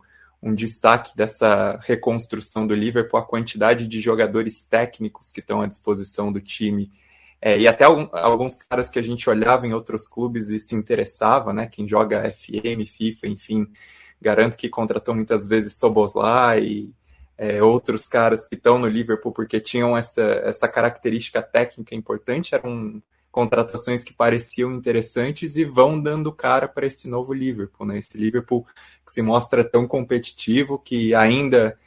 destaque dessa reconstrução do Liverpool, a quantidade de jogadores técnicos que estão à disposição do time, e até alguns caras que a gente olhava em outros clubes e se interessava, né, quem joga FM, FIFA, enfim, garanto que contratou muitas vezes Szoboszlai e outros caras que estão no Liverpool porque tinham essa característica técnica importante, era contratações que pareciam interessantes e vão dando cara para esse novo Liverpool, né? Esse Liverpool que se mostra tão competitivo, que ainda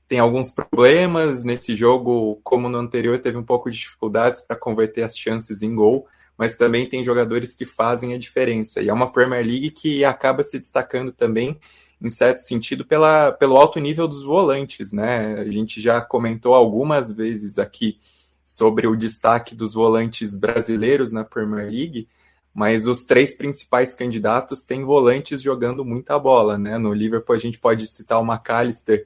tem alguns problemas nesse jogo, como no anterior, teve um pouco de dificuldades para converter as chances em gol, mas também tem jogadores que fazem a diferença. E é uma Premier League que acaba se destacando também, em certo sentido, pelo alto nível dos volantes, né? A gente já comentou algumas vezes aqui sobre o destaque dos volantes brasileiros na Premier League, mas os 3 principais candidatos têm volantes jogando muita bola, né? No Liverpool a gente pode citar o McAllister,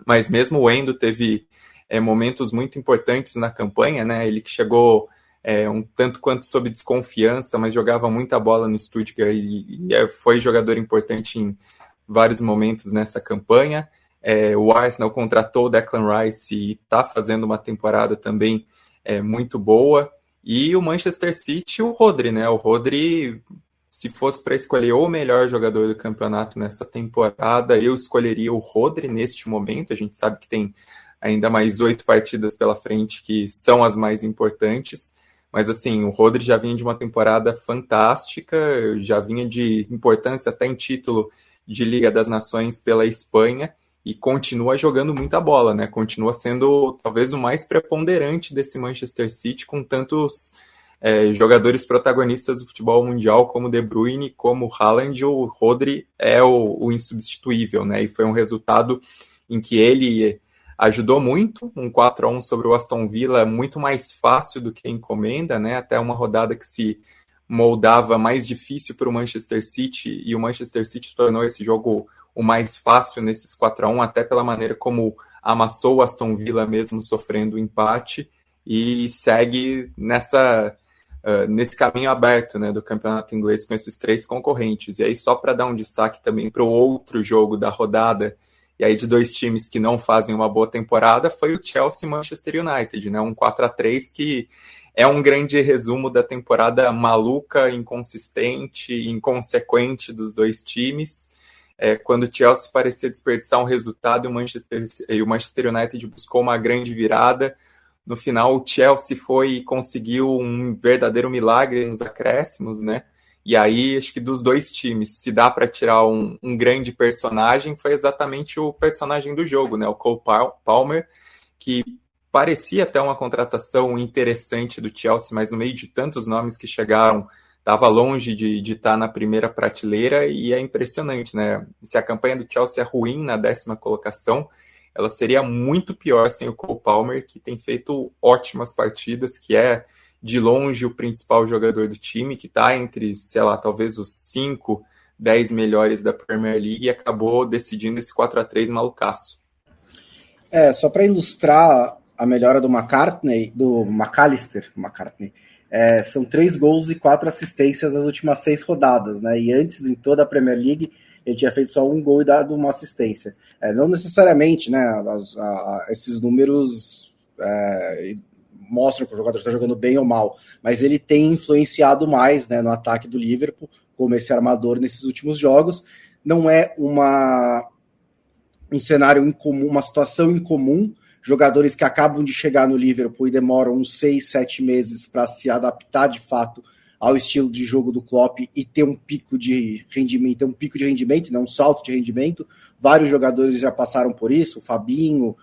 mas mesmo o Endo teve momentos muito importantes na campanha, né? Ele que chegou um tanto quanto sob desconfiança, mas jogava muita bola no Stuttgart e foi jogador importante em vários momentos nessa campanha. O Arsenal contratou o Declan Rice e está fazendo uma temporada também muito boa. E o Manchester City, o Rodri, né? O Rodri, se fosse para escolher o melhor jogador do campeonato nessa temporada, eu escolheria o Rodri neste momento. A gente sabe que tem ainda mais 8 partidas pela frente que são as mais importantes. Mas assim, o Rodri já vinha de uma temporada fantástica, já vinha de importância até em título de Liga das Nações pela Espanha, e continua jogando muita bola, né? Continua sendo talvez o mais preponderante desse Manchester City, com tantos jogadores protagonistas do futebol mundial como De Bruyne, como Haaland. O Rodri é o insubstituível, né? E foi um resultado em que ele ajudou muito, um 4-1 sobre o Aston Villa, muito mais fácil do que a encomenda, né? Até uma rodada que se moldava mais difícil para o Manchester City, e o Manchester City tornou esse jogo o mais fácil nesses 4-1, até pela maneira como amassou o Aston Villa mesmo sofrendo o empate, e segue nesse caminho aberto, né, do campeonato inglês com esses 3 concorrentes. E aí, só para dar um destaque também para o outro jogo da rodada, e aí de 2 times que não fazem uma boa temporada, foi o Chelsea e Manchester United, né, um 4-3 que é um grande resumo da temporada maluca, inconsistente, inconsequente dos 2 times. Quando o Chelsea parecia desperdiçar um resultado e o Manchester United buscou uma grande virada, no final o Chelsea foi e conseguiu um verdadeiro milagre nos acréscimos, né? E aí, acho que dos 2 times, se dá para tirar um grande personagem, foi exatamente o personagem do jogo, né? O Cole Palmer, que parecia até uma contratação interessante do Chelsea, mas no meio de tantos nomes que chegaram, estava longe de estar na primeira prateleira. E é impressionante, né? Se a campanha do Chelsea é ruim na 10ª colocação, ela seria muito pior sem o Cole Palmer, que tem feito ótimas partidas, que é de longe o principal jogador do time, que está entre, sei lá, talvez os 5, 10 melhores da Premier League, e acabou decidindo esse 4-3 malucaço. Só para ilustrar a melhora do McAllister, são 3 gols e 4 assistências nas últimas 6 rodadas, né? E antes, em toda a Premier League, ele tinha feito só 1 gol e dado uma assistência. Não necessariamente, né? Esses números mostram que o jogador está jogando bem ou mal, mas ele tem influenciado mais, né, no ataque do Liverpool, como esse armador nesses últimos jogos. Não é um cenário incomum, uma situação incomum. Jogadores que acabam de chegar no Liverpool e demoram uns 6, 7 meses para se adaptar de fato ao estilo de jogo do Klopp e ter um pico de rendimento, não um salto de rendimento. Vários jogadores já passaram por isso, o Fabinho,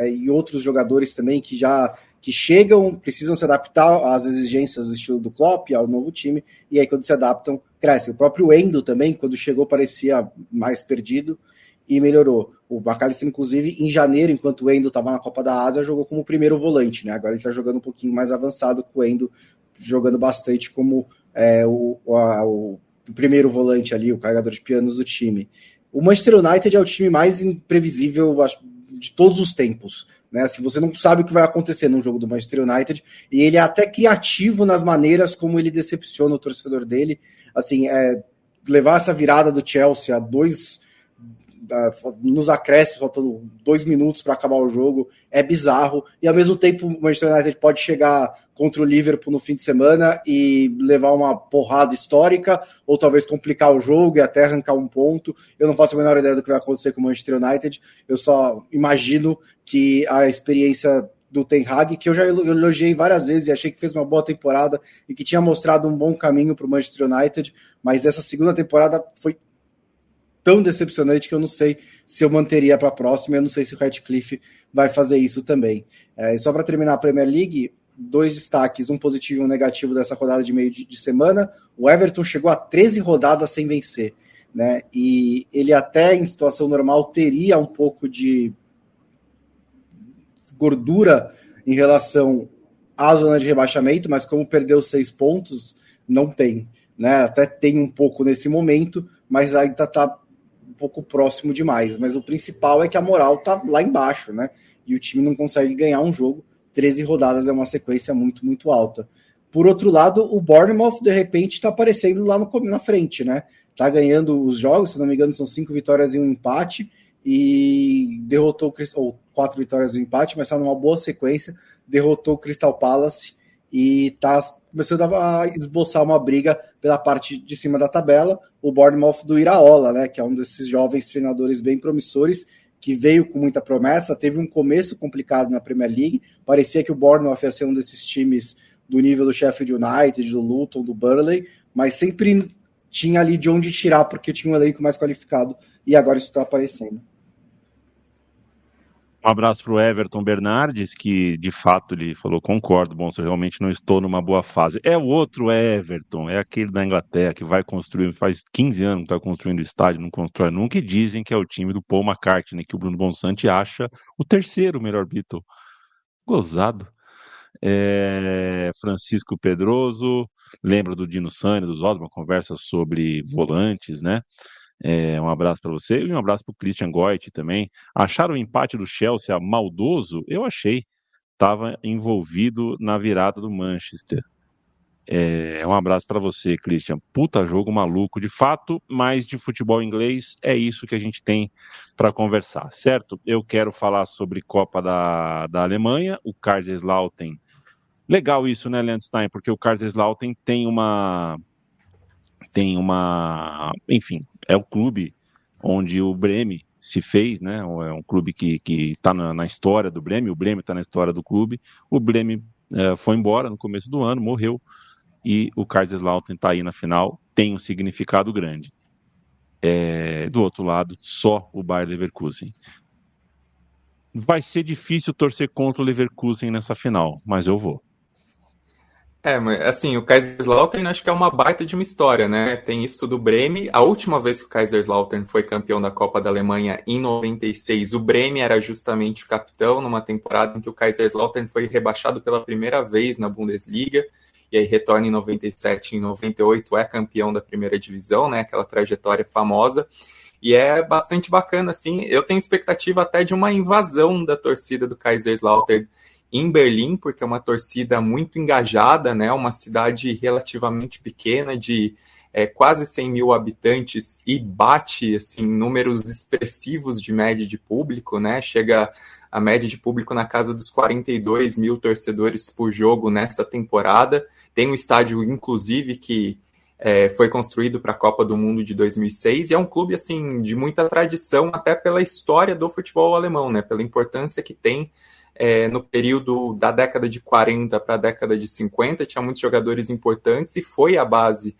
e outros jogadores também que chegam, precisam se adaptar às exigências do estilo do Klopp, ao novo time, e aí quando se adaptam, crescem. O próprio Endo também, quando chegou, parecia mais perdido e melhorou. O McAllister, inclusive, em janeiro, enquanto o Endo estava na Copa da Ásia, jogou como primeiro volante, né? Agora ele está jogando um pouquinho mais avançado, com o Endo jogando bastante como o primeiro volante ali, o carregador de pianos do time. O Manchester United é o time mais imprevisível, acho, de todos os tempos, né? Assim, você não sabe o que vai acontecer no jogo do Manchester United, e ele é até criativo nas maneiras como ele decepciona o torcedor dele. Assim, levar essa virada do Chelsea a 2 nos acréscimos, faltando 2 minutos para acabar o jogo, é bizarro. E ao mesmo tempo o Manchester United pode chegar contra o Liverpool no fim de semana e levar uma porrada histórica, ou talvez complicar o jogo e até arrancar um ponto. Eu não faço a menor ideia do que vai acontecer com o Manchester United. Eu só imagino que a experiência do Ten Hag, que eu já elogiei várias vezes e achei que fez uma boa temporada e que tinha mostrado um bom caminho para o Manchester United, mas essa segunda temporada foi tão decepcionante que eu não sei se eu manteria para a próxima, eu não sei se o Ratcliffe vai fazer isso também. E só para terminar a Premier League, 2 destaques, um positivo e um negativo dessa rodada de meio de semana. O Everton chegou a 13 rodadas sem vencer, né? E ele até em situação normal teria um pouco de gordura em relação à zona de rebaixamento, mas como perdeu 6 pontos, não tem, né? Até tem um pouco nesse momento, mas ainda está um pouco próximo demais. Mas o principal é que a moral está lá embaixo, né? E o time não consegue ganhar um jogo. 13 rodadas é uma sequência muito, muito alta. Por outro lado, o Bournemouth, de repente, está aparecendo lá na frente, né? Está ganhando os jogos, se não me engano, são 5 vitórias e um empate, e derrotou ou 4 vitórias e um empate, mas está numa boa sequência, derrotou o Crystal Palace e está começando a esboçar uma briga pela parte de cima da tabela. O Bournemouth do Iraola, né? Que é um desses jovens treinadores bem promissores, que veio com muita promessa, teve um começo complicado na Premier League, parecia que o Bournemouth ia ser um desses times do nível do Sheffield United, do Luton, do Burnley, mas sempre tinha ali de onde tirar, porque tinha um elenco mais qualificado, e agora isso está aparecendo. Um abraço para o Everton Bernardes, que de fato ele falou, concordo, bom, eu realmente não estou numa boa fase. É o outro Everton, é aquele da Inglaterra que vai construir, faz 15 anos que está construindo estádio, não constrói nunca, e dizem que é o time do Paul McCartney, que o Bruno Bonsante acha o terceiro melhor Beatle. Gozado. Francisco Pedroso, lembra do Dino Sani, dos Osman, conversa sobre volantes, né? Um abraço para você e um abraço para o Christian Goit também. Acharam o empate do Chelsea maldoso? Eu achei. Estava envolvido na virada do Manchester. Um abraço para você, Christian. Puta jogo maluco, de fato, mas de futebol inglês é isso que a gente tem para conversar, certo? Eu quero falar sobre Copa da Alemanha, o Kaiserslautern. Legal isso, né, Leandro Stein? Porque o Kaiserslautern tem uma... Enfim, é o clube onde o Bremen se fez, né? É um clube que está na história do Bremen, o Bremen está na história do clube. O Bremen foi embora no começo do ano, morreu, e o Kaiserslautern está aí na final, tem um significado grande. Do outro lado, só o Bayer Leverkusen. Vai ser difícil torcer contra o Leverkusen nessa final, mas eu vou. Mas assim, o Kaiserslautern acho que é uma baita de uma história, né? Tem isso do Bremen. A última vez que o Kaiserslautern foi campeão da Copa da Alemanha, em 96, o Bremen era justamente o capitão, numa temporada em que o Kaiserslautern foi rebaixado pela primeira vez na Bundesliga, e aí retorna em 97 e em 98 é campeão da primeira divisão, né? Aquela trajetória famosa. E é bastante bacana, assim. Eu tenho expectativa até de uma invasão da torcida do Kaiserslautern em Berlim, porque é uma torcida muito engajada, né? Uma cidade relativamente pequena, de quase 100 mil habitantes, e bate assim, números expressivos de média de público, né? Chega a média de público na casa dos 42 mil torcedores por jogo nessa temporada. Tem um estádio, inclusive, que foi construído para a Copa do Mundo de 2006, e é um clube assim, de muita tradição, até pela história do futebol alemão, né? Pela importância que tem. No período da década de 40 para a década de 50, tinha muitos jogadores importantes, e foi a base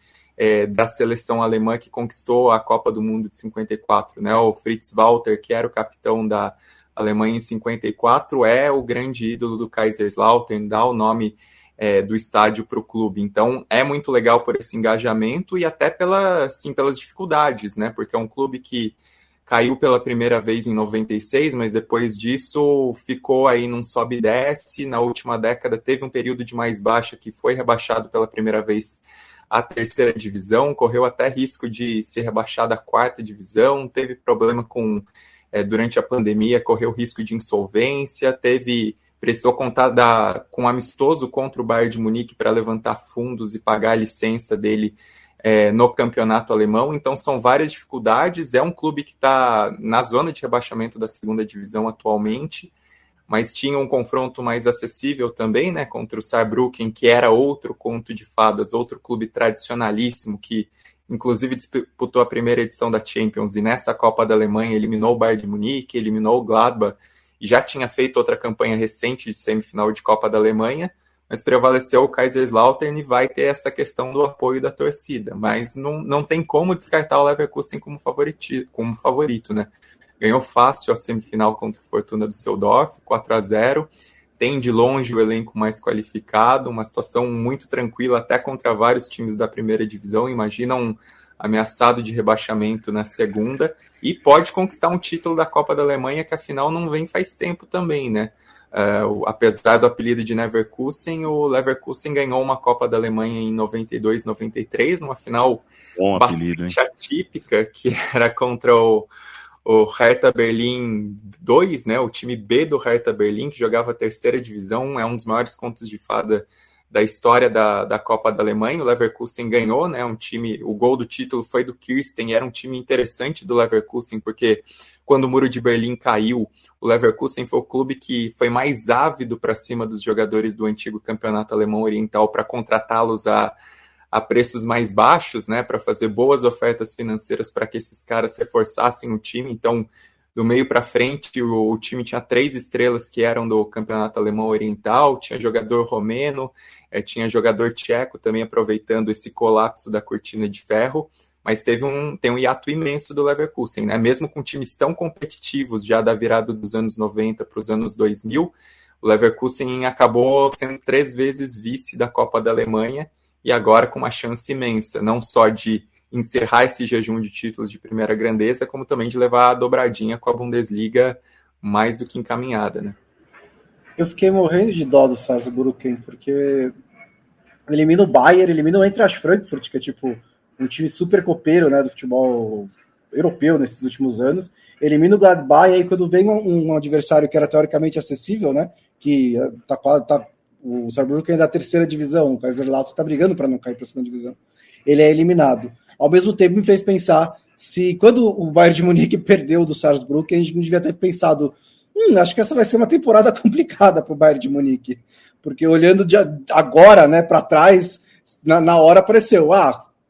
da seleção alemã que conquistou a Copa do Mundo de 54, né? O Fritz Walter, que era o capitão da Alemanha em 54, é o grande ídolo do Kaiserslautern, dá o nome do estádio para o clube. Então é muito legal por esse engajamento e até pelas dificuldades, né? Porque é um clube que caiu pela primeira vez em 96, mas depois disso ficou aí num sobe e desce. Na última década teve um período de mais baixa, que foi rebaixado pela primeira vez à terceira divisão, correu até risco de ser rebaixado à quarta divisão, teve problema durante a pandemia, correu risco de insolvência, precisou contar com um amistoso contra o Bayern de Munique para levantar fundos e pagar a licença dele no campeonato alemão. Então são várias dificuldades. É um clube que está na zona de rebaixamento da segunda divisão atualmente, mas tinha um confronto mais acessível também, né, contra o Saarbrücken, que era outro conto de fadas, outro clube tradicionalíssimo, que inclusive disputou a primeira edição da Champions, e nessa Copa da Alemanha eliminou o Bayern de Munique, eliminou o Gladbach, e já tinha feito outra campanha recente de semifinal de Copa da Alemanha, mas prevaleceu o Kaiserslautern e vai ter essa questão do apoio da torcida. Mas não tem como descartar o Leverkusen como favorito, né? Ganhou fácil a semifinal contra o Fortuna Düsseldorf, 4-0. Tem de longe o elenco mais qualificado, uma situação muito tranquila até contra vários times da primeira divisão. Imagina um ameaçado de rebaixamento na segunda, e pode conquistar um título da Copa da Alemanha, que afinal não vem faz tempo também, né? Apesar do apelido de Neverkusen, o Leverkusen ganhou uma Copa da Alemanha em 92, 93, numa final bastante atípica, que era contra o Hertha Berlim 2, né, o time B do Hertha Berlim, que jogava a terceira divisão, é um dos maiores contos de fada da história da Copa da Alemanha. O Leverkusen ganhou, né, o gol do título foi do Kirsten, era um time interessante do Leverkusen, porque quando o Muro de Berlim caiu, o Leverkusen foi o clube que foi mais ávido para cima dos jogadores do antigo campeonato alemão oriental para contratá-los a preços mais baixos, né, para fazer boas ofertas financeiras para que esses caras reforçassem o time. Então, do meio para frente, o time tinha 3 estrelas que eram do campeonato alemão oriental, tinha jogador romeno, tinha jogador tcheco também, aproveitando esse colapso da cortina de ferro, mas tem um hiato imenso do Leverkusen, né? Mesmo com times tão competitivos já da virada dos anos 90 para os anos 2000, o Leverkusen acabou sendo 3 vezes vice da Copa da Alemanha, e agora com uma chance imensa, não só de encerrar esse jejum de títulos de primeira grandeza, como também de levar a dobradinha com a Bundesliga mais do que encaminhada, né? Eu fiquei morrendo de dó do Saarbrücken, porque elimina o Bayern, elimina o Eintracht Frankfurt, que é tipo um time super copeiro, né, do futebol europeu nesses últimos anos, elimina o Gladbach, e aí quando vem um adversário que era teoricamente acessível, né, que o Saarbrücken é da terceira divisão, o Kaiserslautern está brigando para não cair para a segunda divisão, ele é eliminado. Ao mesmo tempo me fez pensar se quando o Bayern de Munique perdeu do Saarbrücken, a gente não devia ter pensado, acho que essa vai ser uma temporada complicada para o Bayern de Munique, porque olhando agora, né, para trás, na hora apareceu,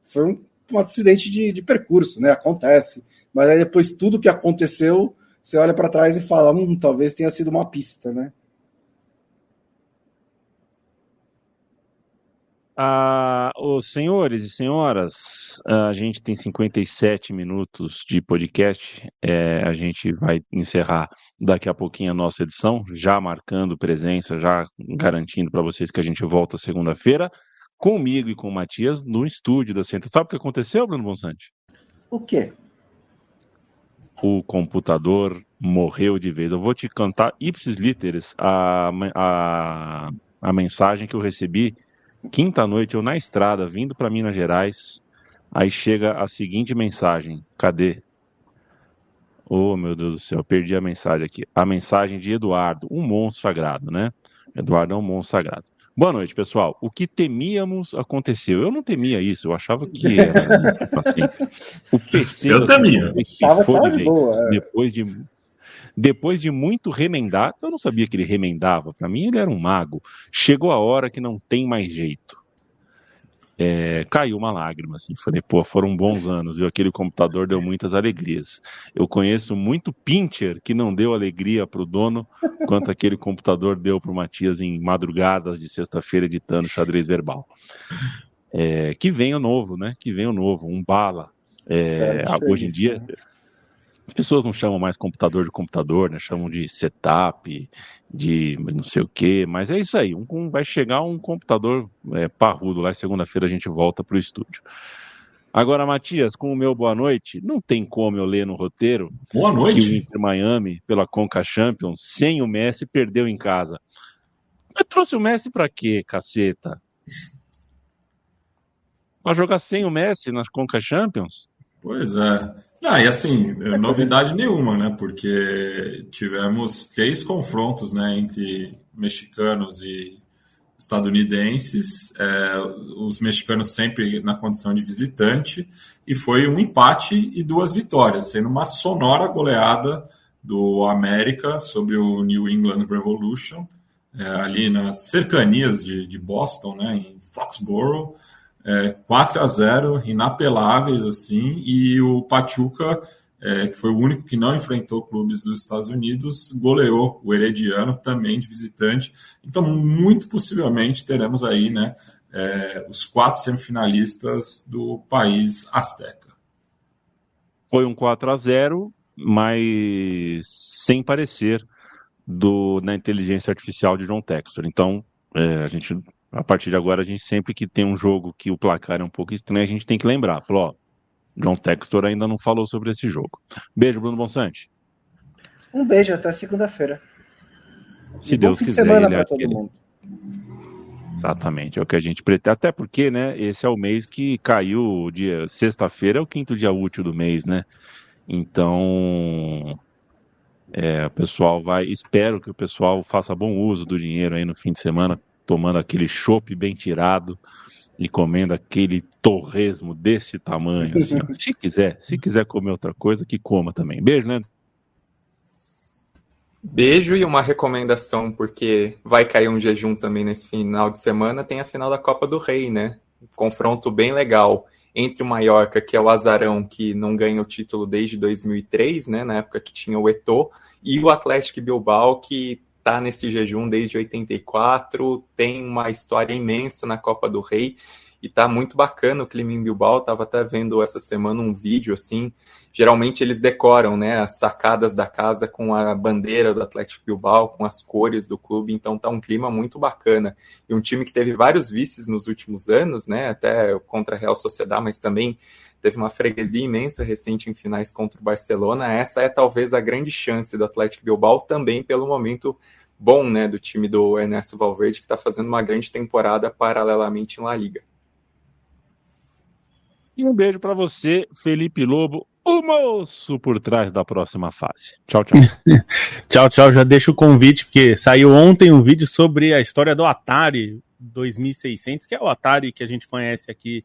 foi um acidente de percurso, né, acontece, mas aí depois tudo que aconteceu, você olha para trás e fala, talvez tenha sido uma pista, né? Os senhores e senhoras, a gente tem 57 minutos de podcast, a gente vai encerrar daqui a pouquinho a nossa edição, já marcando presença, já garantindo para vocês que a gente volta segunda-feira, comigo e com o Matias, no estúdio da Central. Sabe o que aconteceu, Bruno Bonsante? O quê? O computador morreu de vez. Eu vou te cantar ipsis literis a mensagem que eu recebi quinta-noite, eu na estrada, vindo para Minas Gerais, aí chega a seguinte mensagem. Cadê? Oh, meu Deus do céu, perdi a mensagem aqui. A mensagem de Eduardo, um monstro sagrado, né? Eduardo é um monstro sagrado. Boa noite, pessoal. O que temíamos aconteceu. Eu não temia isso, eu achava que era assim. O PC... Eu temia. Depois de muito remendar, eu não sabia que ele remendava, para mim ele era um mago. Chegou a hora que não tem mais jeito. Caiu uma lágrima, assim, falei, foram bons anos, viu? Aquele computador deu muitas alegrias. Eu conheço muito pincher que não deu alegria para o dono, quanto aquele computador deu para o Matias em madrugadas de sexta-feira editando xadrez verbal. Que venha o novo, né? Que venha o novo, um bala. Hoje em dia... As pessoas não chamam mais computador de computador, né? Chamam de setup, de não sei o quê, mas é isso aí. Vai chegar um computador parrudo lá e segunda-feira a gente volta para o estúdio. Agora, Matias, com o meu boa noite, não tem como eu ler no roteiro boa noite. Que o Inter Miami, pela Conca Champions, sem o Messi, perdeu em casa. Mas trouxe o Messi para quê, caceta? Para jogar sem o Messi nas Conca Champions? Pois é. E assim, novidade nenhuma, né? Porque tivemos 3 confrontos, né, entre mexicanos e estadunidenses, os mexicanos sempre na condição de visitante, e foi um empate e 2 vitórias, sendo uma sonora goleada do América sobre o New England Revolution, ali nas cercanias de Boston, né, em Foxborough. 4-0, inapeláveis, assim, e o Pachuca que foi o único que não enfrentou clubes dos Estados Unidos, goleou o Herediano também de visitante. Então, muito possivelmente teremos aí, né, os 4 semifinalistas do país azteca. Foi um 4-0, mas sem parecer na inteligência artificial de John Textor. Então, a partir de agora, a gente sempre que tem um jogo que o placar é um pouco estranho, a gente tem que lembrar. Falou, ó, John Textor ainda não falou sobre esse jogo. Beijo, Bruno Bonsante. Um beijo, até segunda-feira. Se Deus quiser. Semana para todo mundo. Exatamente, é o que a gente pretende. Até porque, né, esse é o mês que caiu dia sexta-feira, é o 5º dia útil do mês, né? Então, o pessoal espero que o pessoal faça bom uso do dinheiro aí no fim de semana, tomando aquele chopp bem tirado e comendo aquele torresmo desse tamanho, assim, ó. Se quiser comer outra coisa, que coma também. Beijo, né? Beijo, e uma recomendação, porque vai cair um jejum também nesse final de semana, tem a final da Copa do Rei, né? Um confronto bem legal entre o Mallorca, que é o azarão que não ganha o título desde 2003, né? Na época que tinha o Eto'o, e o Athletic Bilbao, que está nesse jejum desde 84, tem uma história imensa na Copa do Rei, e tá muito bacana o clima em Bilbao. Tava até vendo essa semana um vídeo, assim, geralmente eles decoram, né, as sacadas da casa com a bandeira do Athletic Bilbao, com as cores do clube, então tá um clima muito bacana. E um time que teve vários vices nos últimos anos, né, até contra a Real Sociedad, mas também teve uma freguesia imensa recente em finais contra o Barcelona. Essa é talvez a grande chance do Athletic Bilbao, também pelo momento bom, né, do time do Ernesto Valverde, que está fazendo uma grande temporada paralelamente em La Liga. E um beijo para você, Felipe Lobo, o moço por trás da próxima fase. Tchau, tchau. Tchau, tchau. Já deixo o convite, porque saiu ontem um vídeo sobre a história do Atari 2600, que é o Atari que a gente conhece aqui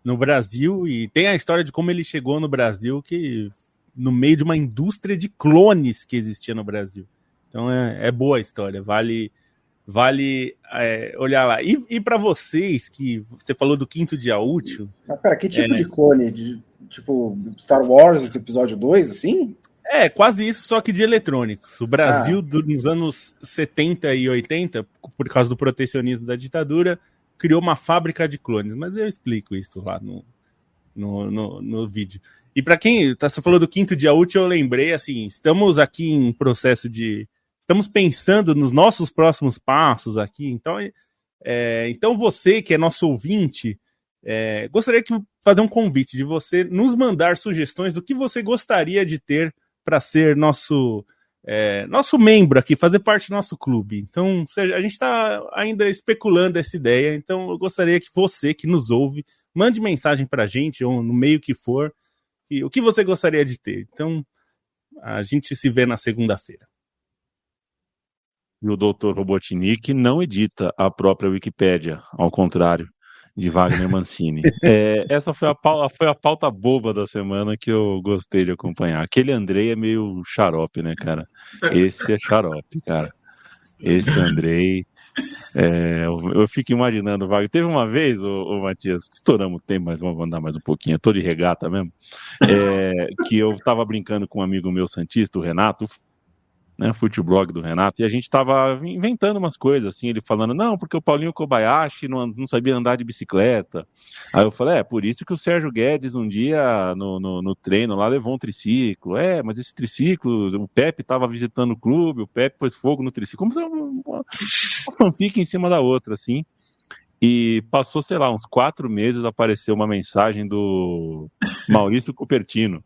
no Brasil, e tem a história de como ele chegou no Brasil, que no meio de uma indústria de clones que existia no Brasil. Então é boa a história, vale olhar lá. E para vocês, que você falou do 5º dia útil... Mas pera, que tipo de clone? Tipo Star Wars, episódio 2, assim? É, quase isso, só que de eletrônicos. O Brasil, nos anos 70 e 80, por causa do protecionismo da ditadura, criou uma fábrica de clones. Mas eu explico isso lá no vídeo. E para quem... Você falou do 5º dia útil, eu lembrei, assim, estamos aqui em processo de... Estamos pensando nos nossos próximos passos aqui. Então você, que é nosso ouvinte, gostaria de fazer um convite de você nos mandar sugestões do que você gostaria de ter para ser nosso membro aqui, fazer parte do nosso clube. Então, a gente está ainda especulando essa ideia, então eu gostaria que você, que nos ouve, mande mensagem para a gente, ou no meio que for, o que você gostaria de ter. Então, a gente se vê na segunda-feira. E o Dr. Robotnik não edita a própria Wikipédia, ao contrário de Wagner Mancini. Essa foi a pauta boba da semana que eu gostei de acompanhar. Aquele Andrei é meio xarope, né, cara? Esse é xarope, cara. Esse Andrei... eu fico imaginando, Wagner. Teve uma vez, o Matias, estouramos o tempo, mas vamos andar mais um pouquinho, eu tô de regata mesmo, que eu tava brincando com um amigo meu santista, o Renato, né, Futeblog do Renato, e a gente tava inventando umas coisas, assim, ele falando, não, porque o Paulinho Kobayashi não sabia andar de bicicleta. Aí eu falei, por isso que o Sérgio Guedes um dia no treino lá levou um triciclo. Mas esse triciclo, o Pepe tava visitando o clube, o Pepe pôs fogo no triciclo, como se uma fanfic em cima da outra, assim. E passou, sei lá, uns 4 meses, apareceu uma mensagem do Maurício Cupertino.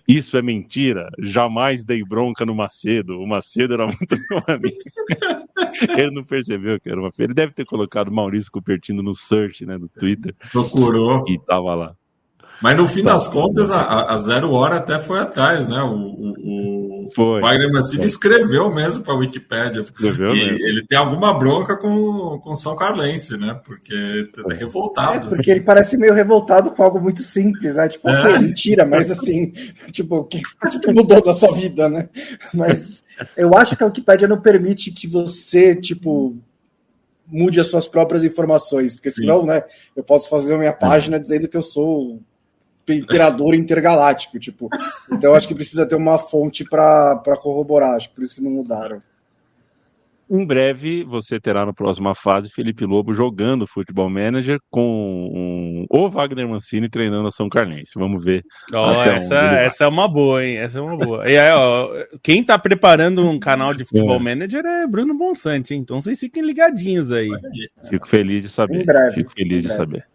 Isso é mentira, jamais dei bronca no Macedo. O Macedo era muito meu amigo. Ele não percebeu que era uma feira. Ele deve ter colocado Maurício Cupertino no search, né, do Twitter. Procurou. E tava lá. Mas no fim das contas, a 0 Hora até foi atrás, né? O Wagner Mancini escreveu mesmo para a Wikipédia. Escreveu mesmo. Ele tem alguma bronca com São Carlense, né? Porque tá revoltado. Porque ele parece meio revoltado com algo muito simples, né? Tipo, mentira, mas assim, tipo, o que mudou na sua vida, né? Mas eu acho que a Wikipédia não permite que você, tipo, mude as suas próprias informações, porque senão, né, eu posso fazer a minha página dizendo que eu sou imperador intergaláctico, tipo. Então acho que precisa ter uma fonte para corroborar, acho que por isso que não mudaram. Em breve você terá na próxima fase Felipe Lobo jogando Futebol Manager com o Wagner Mancini treinando a São Carlense. Vamos ver. Essa é uma boa, hein? Essa é uma boa. E aí, ó, quem tá preparando um canal de Futebol Manager é Bruno Bonsante, hein? Então vocês fiquem ligadinhos aí. Fico feliz de saber. Em breve, Fico feliz de saber.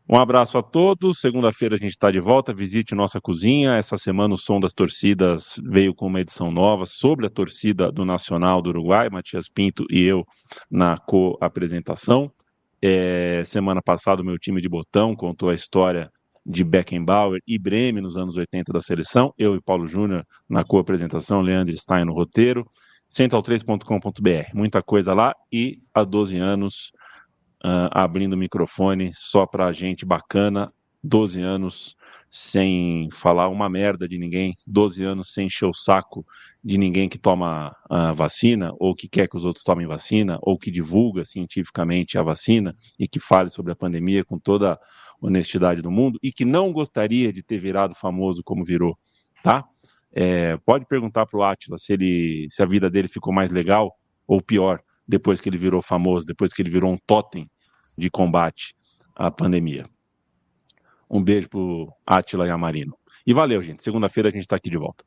Um abraço a todos. Segunda-feira a gente está de volta. Visite nossa cozinha. Essa semana o Som das Torcidas veio com uma edição nova sobre a torcida do Nacional do Uruguai. Matias Pinto e eu na co-apresentação. Semana passada o meu time de botão contou a história de Beckenbauer e Breme nos anos 80 da seleção. Eu e Paulo Júnior na co-apresentação, Leandro Stein no roteiro. Central3.com.br. Muita coisa lá e há 12 anos... abrindo o microfone só pra gente bacana, 12 anos sem falar uma merda de ninguém, 12 anos sem encher o saco de ninguém que toma a vacina, ou que quer que os outros tomem vacina, ou que divulga cientificamente a vacina e que fale sobre a pandemia com toda a honestidade do mundo e que não gostaria de ter virado famoso como virou, tá? Pode perguntar pro Átila se a vida dele ficou mais legal ou pior depois que ele virou famoso, depois que ele virou um totem de combate à pandemia. Um beijo pro Átila e a Marino. E valeu, gente. Segunda-feira a gente tá aqui de volta.